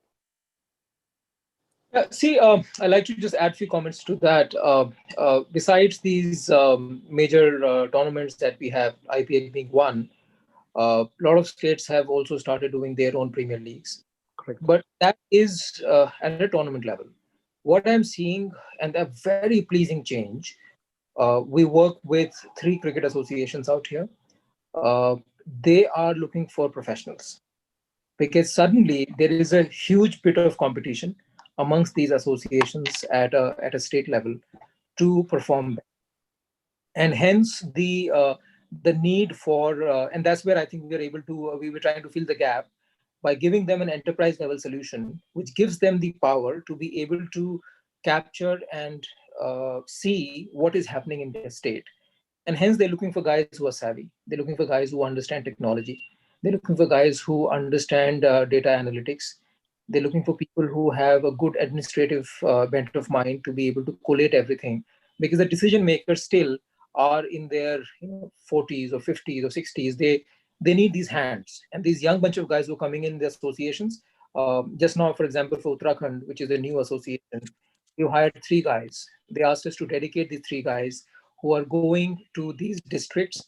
I'd like to just add a few comments to that. Besides these major tournaments that we have, IPL being one, a lot of states have also started doing their own Premier Leagues. Correct. But that is at a tournament level. What I'm seeing, and a very pleasing change, we work with 3 cricket associations out here. They are looking for professionals because suddenly there is a huge bit of competition amongst these associations at a state level to perform, and hence the need for and that's where I think we were trying to fill the gap by giving them an enterprise level solution, which gives them the power to be able to capture and see what is happening in their state. And hence they're looking for guys who are savvy. They're looking for guys who understand technology. They're looking for guys who understand data analytics. They're looking for people who have a good administrative bent of mind to be able to collate everything, because the decision makers still are in their 40s or 50s or 60s. They need these hands, and these young bunch of guys who are coming in the associations. Just now, for example, for Uttarakhand, which is a new association, you hired 3 guys. They asked us to dedicate these 3 guys who are going to these districts,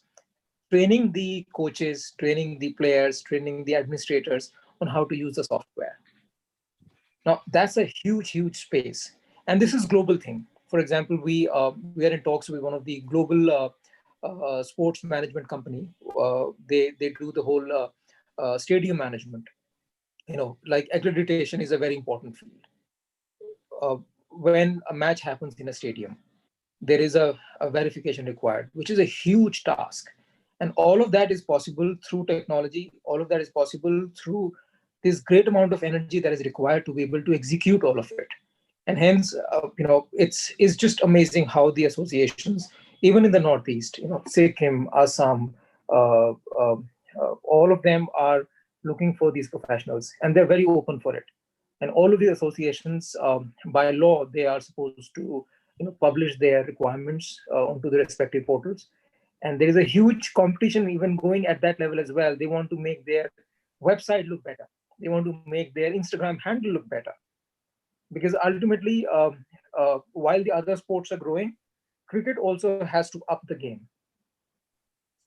training the coaches, training the players, training the administrators on how to use the software. Now, that's a huge, huge space. And this is a global thing. For example, we are in talks with one of the global sports management company. They do the whole stadium management. Like accreditation is a very important field. When a match happens in a stadium, there is a verification required, which is a huge task. And all of that is possible through technology. All of that is possible through this great amount of energy that is required to be able to execute all of it. And hence, it's just amazing how the associations, even in the Northeast, Sikkim, Assam, all of them are looking for these professionals, and they're very open for it. And all of the associations, by law, they are supposed to publish their requirements onto the respective portals. And there is a huge competition even going at that level as well. They want to make their website look better. They want to make their Instagram handle look better. Because ultimately, while the other sports are growing, cricket also has to up the game.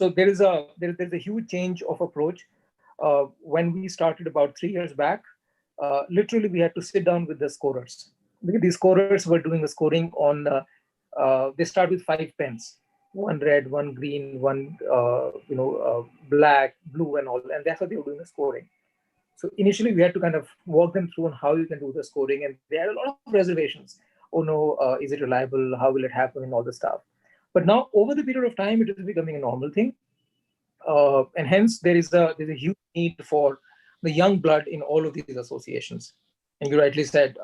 So there's a huge change of approach. When we started about 3 years back, literally we had to sit down with the scorers. Because these scorers were doing the scoring on, they start with 5 pens. 1 red, 1 green, 1 black, blue, and all, and that's how they were doing the scoring. So initially, we had to kind of walk them through on how you can do the scoring, and they had a lot of reservations. Oh no, is it reliable? How will it happen? And all this stuff. But now, over the period of time, it is becoming a normal thing, and hence there's a huge need for the young blood in all of these associations. And you rightly said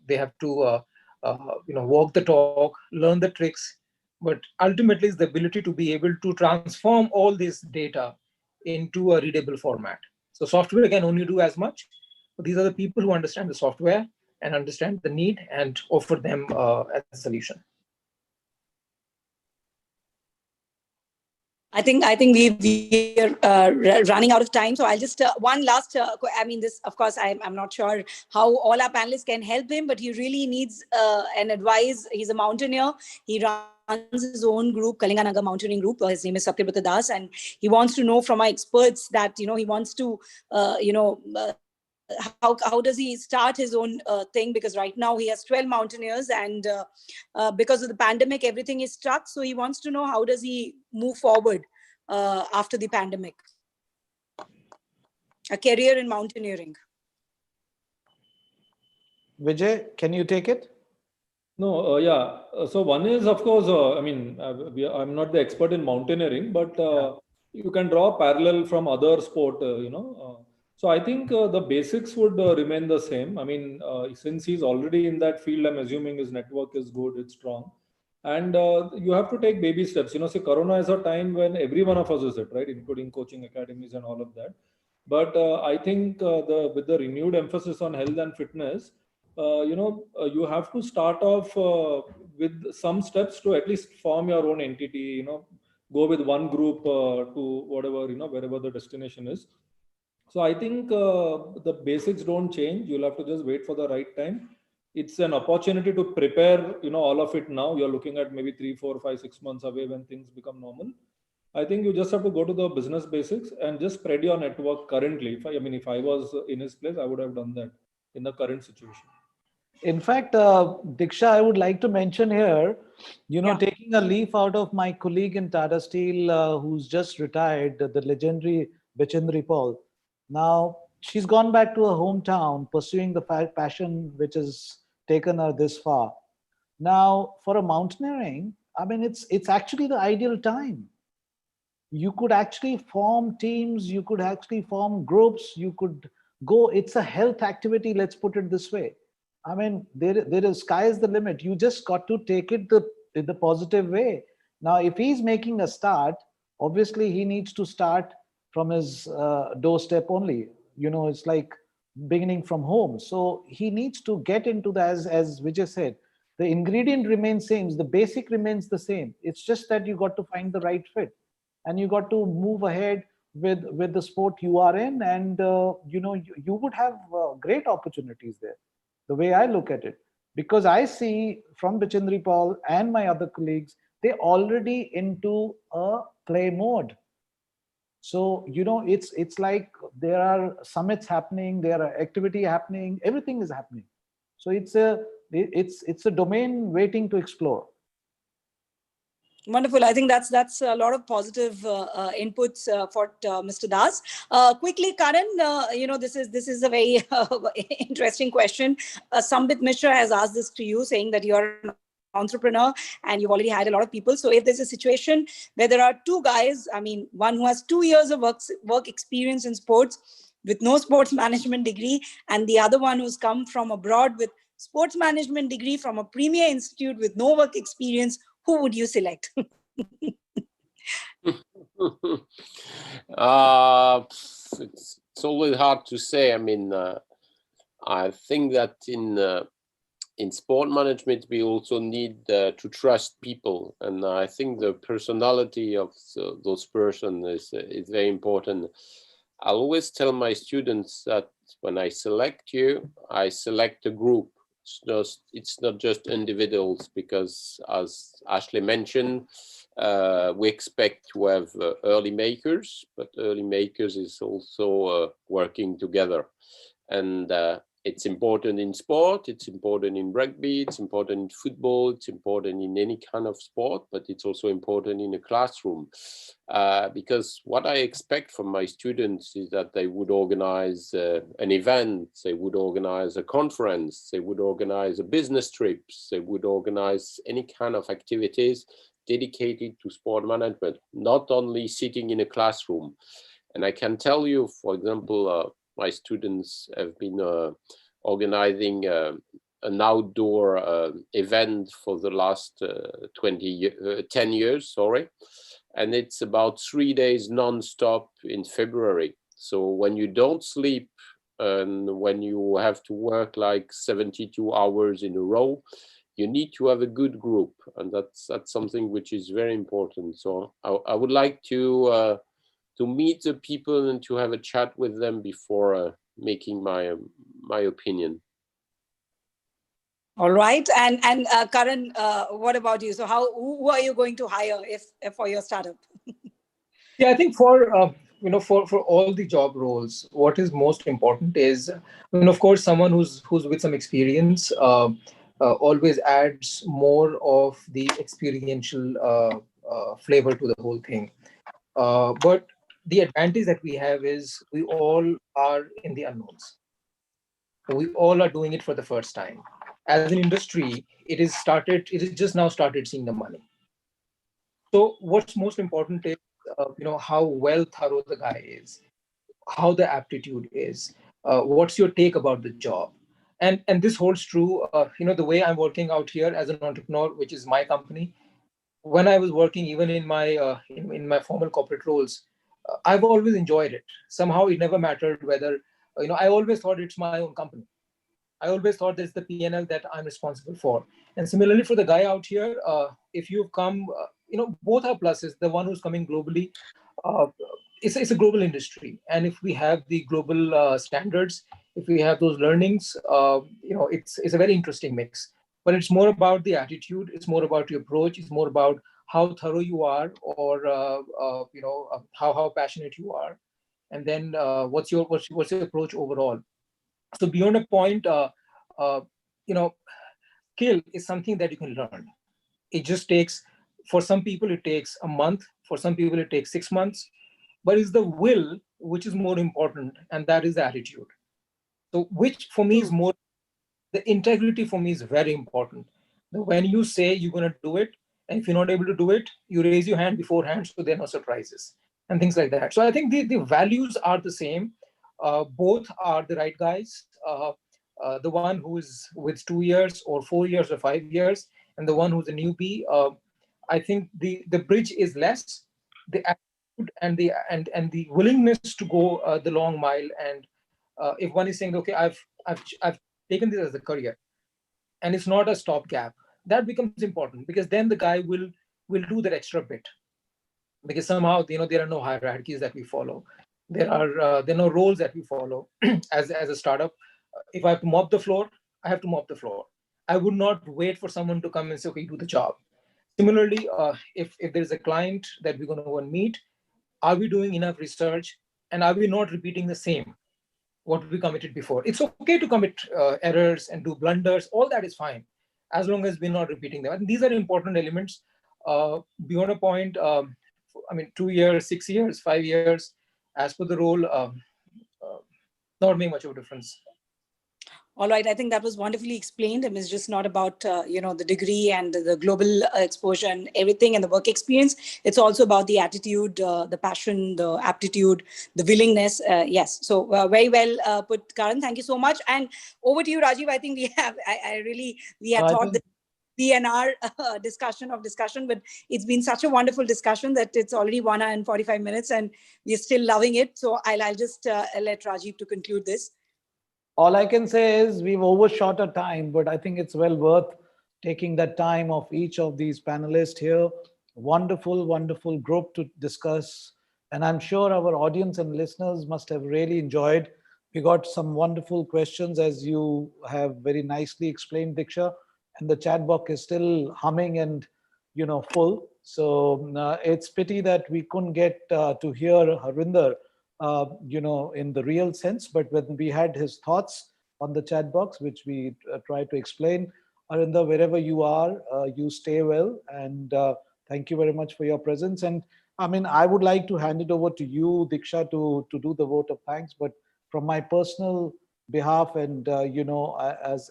they have to walk the talk, learn the tricks. But ultimately, it's the ability to be able to transform all this data into a readable format. So software can only do as much, but these are the people who understand the software and understand the need and offer them as a solution. I think we are running out of time. So I'll just one last. This, of course, I'm not sure how all our panelists can help him, but he really needs an advice. He's a mountaineer. He runs his own group, Kalinganagar Mountaineering Group. His name is Satyabrata Das, and he wants to know from our experts that he wants to how does he start his own thing? Because right now he has 12 mountaineers, and because of the pandemic, everything is stuck. So he wants to know, how does he move forward after the pandemic? A career in mountaineering. Vijay, can you take it? No, yeah. So one is, of course, I mean, I'm not the expert in mountaineering, but you can draw a parallel from other sport, So I think the basics would remain the same. I mean, since he's already in that field, I'm assuming his network is good, it's strong. And you have to take baby steps. See, Corona is a time when every one of us is it, right? Including coaching academies and all of that. But I think with the renewed emphasis on health and fitness, you have to start off with some steps to at least form your own entity, go with one group to whatever, wherever the destination is. So I think the basics don't change. You'll have to just wait for the right time. It's an opportunity to prepare, all of it now. You're looking at maybe 3, 4, 5, 6 months away when things become normal. I think you just have to go to the business basics and just spread your network currently. If I was in his place, I would have done that in the current situation. In fact, Diksha, I would like to mention here, taking a leaf out of my colleague in Tata Steel, who's just retired, the legendary Bichendri Paul. Now, she's gone back to her hometown, pursuing the passion which has taken her this far. Now, for a mountaineering, it's actually the ideal time. You could actually form teams, you could actually form groups, you could go, it's a health activity, let's put it this way. There is sky is the limit. You just got to take it in the positive way. Now, if he's making a start, obviously he needs to start from his doorstep only. It's like beginning from home. So he needs to get into the, as Vijay said, the ingredient remains same, the basic remains the same. It's just that you got to find the right fit, and you got to move ahead with the sport you are in, and you would have great opportunities there. The way I look at it, because I see from Bichendri Paul and my other colleagues, they're already into a play mode. So, it's like there are summits happening, there are activity happening, everything is happening. So it's a domain waiting to explore. Wonderful. I think that's a lot of positive inputs for Mr. Das. Quickly, Karan, this is a very interesting question. Sambit Mishra has asked this to you, saying that you're an entrepreneur and you've already had a lot of people. So if there's a situation where there are two guys, one who has 2 years of work experience in sports with no sports management degree, and the other one who's come from abroad with sports management degree from a premier institute with no work experience, who would you select? It's always hard to say. I think that in sport management, we also need to trust people. And I think the personality of those persons is very important. I always tell my students that when I select you, I select a group. It's not just individuals, because as Ashley mentioned, we expect to have early makers, but early makers is also working together. And it's important in sport, it's important in rugby, it's important in football, it's important in any kind of sport, but it's also important in a classroom. Because what I expect from my students is that they would organize an event, they would organize a conference, they would organize a business trips, they would organize any kind of activities dedicated to sport management, not only sitting in a classroom. And I can tell you, for example, my students have been organizing an outdoor event for the last 10 years, and it's about 3 days non-stop in February. So when you don't sleep and when you have to work like 72 hours in a row, you need to have a good group, and that's something which is very important. So I would like to meet the people and to have a chat with them before making my opinion. All right, and Karan, what about you? So who are you going to hire if for your startup? Yeah, I think for for all the job roles, what is most important is, of course, someone who's with some experience always adds more of the experiential flavor to the whole thing. But the advantage that we have is we all are in the unknowns. We all are doing it for the first time. As an industry, it is just now started seeing the money. So what's most important is, how well thorough the guy is, how the aptitude is, what's your take about the job. And this holds true, the way I'm working out here as an entrepreneur, which is my company. When I was working, even in my in my formal corporate roles, I've always enjoyed it. Somehow, it never mattered whether I always thought it's my own company. I always thought there's the P&L that I'm responsible for. And similarly for the guy out here, if you've come, both are pluses. The one who's coming globally, uh, it's a global industry, and if we have the global standards, if we have those learnings, it's a very interesting mix. But it's more about the attitude, it's more about your approach, it's more about how thorough you are, or how passionate you are, and then what's your approach overall. So beyond a point, uh, you know skill is something that you can learn. It just takes, for some people it takes a month, for some people it takes 6 months, but it's the will which is more important, and that is the attitude. So which for me is more, the integrity for me is very important. When you say you're going to do it, and if you're not able to do it, you raise your hand beforehand, so there are no surprises and things like that. So I think the values are the same. Both are the right guys. The one who is with 2 years or 4 years or 5 years, and the one who's a newbie, I think the bridge is less. The attitude and the willingness to go the long mile. And if one is saying, okay, I've taken this as a career, and it's not a stopgap, that becomes important, because then the guy will do that extra bit, because somehow there are no hierarchies that we follow. There are no roles that we follow. as a startup, if I have to mop the floor, I have to mop the floor. I would not wait for someone to come and say, okay, do the job. Similarly, if there's a client that we're going to go and meet, are we doing enough research, and are we not repeating the same what we committed before? It's okay to commit errors and do blunders. All that is fine, as long as we're not repeating them. And these are important elements. Beyond a point, 2 years, 6 years, 5 years, as per the role, not make much of a difference. All right, I think that was wonderfully explained. It's just not about the degree and the global exposure and everything and the work experience. It's also about the attitude, the passion, the aptitude, the willingness. Yes, so very well put, Karan. Thank you so much. And over to you, Rajiv. I think we have thought this be an hour discussion, but it's been such a wonderful discussion that it's already 1 hour and 45 minutes, and we're still loving it. So I'll just let Rajiv to conclude this. All I can say is we've overshot our time, but I think it's well worth taking that time of each of these panelists here. Wonderful, wonderful group to discuss. And I'm sure our audience and listeners must have really enjoyed. We got some wonderful questions, as you have very nicely explained, Diksha. And the chat box is still humming and full. So it's pity that we couldn't get to hear Harinder in the real sense, but when we had his thoughts on the chat box, which we tried to explain. Harinder, wherever you are, you stay well, and thank you very much for your presence. And I would like to hand it over to you, Diksha, to do the vote of thanks. But from my personal behalf, and as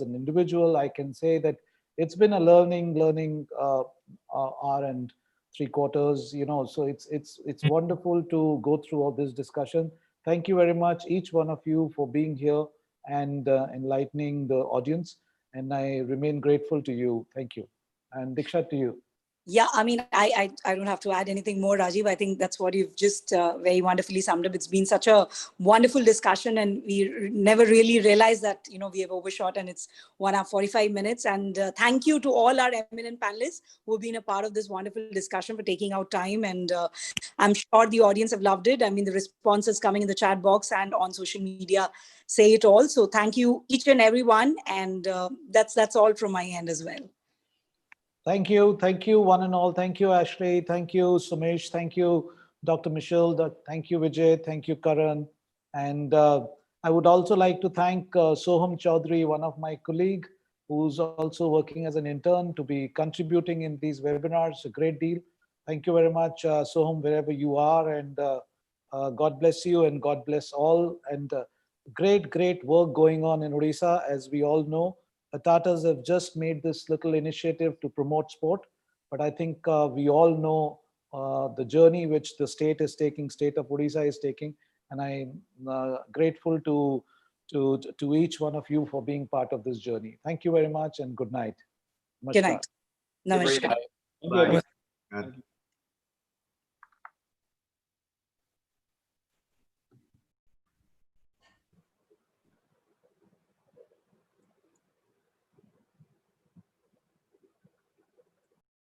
an individual, I can say that it's been a learning hour and 3/4, so it's wonderful to go through all this discussion. Thank you very much, each one of you, for being here and enlightening the audience, and I remain grateful to you. Thank you. And Diksha, to you. Yeah, I don't have to add anything more, Rajiv. I think that's what you've just very wonderfully summed up. It's been such a wonderful discussion, and we never really realized that, we have overshot, and it's 1 hour 45 minutes. And thank you to all our eminent panelists who have been a part of this wonderful discussion for taking out time. And I'm sure the audience have loved it. The responses coming in the chat box and on social media say it all. So thank you, each and everyone. And that's all from my end as well. Thank you, one and all. Thank you, Ashley. Thank you, Sumesh. Thank you, Dr. Michelle. Thank you, Vijay. Thank you, Karan. And I would also like to thank Soham Chaudhary, one of my colleagues, who's also working as an intern to be contributing in these webinars a great deal. Thank you very much, Soham, wherever you are. And God bless you and God bless all. And great work going on in Odisha. As we all know, the Tatas have just made this little initiative to promote sport. But I think we all know the journey which the state is taking, state of Odisha is taking. And I'm grateful to each one of you for being part of this journey. Thank you very much and good night. Good night. Namaskar. Namaskar. Bye.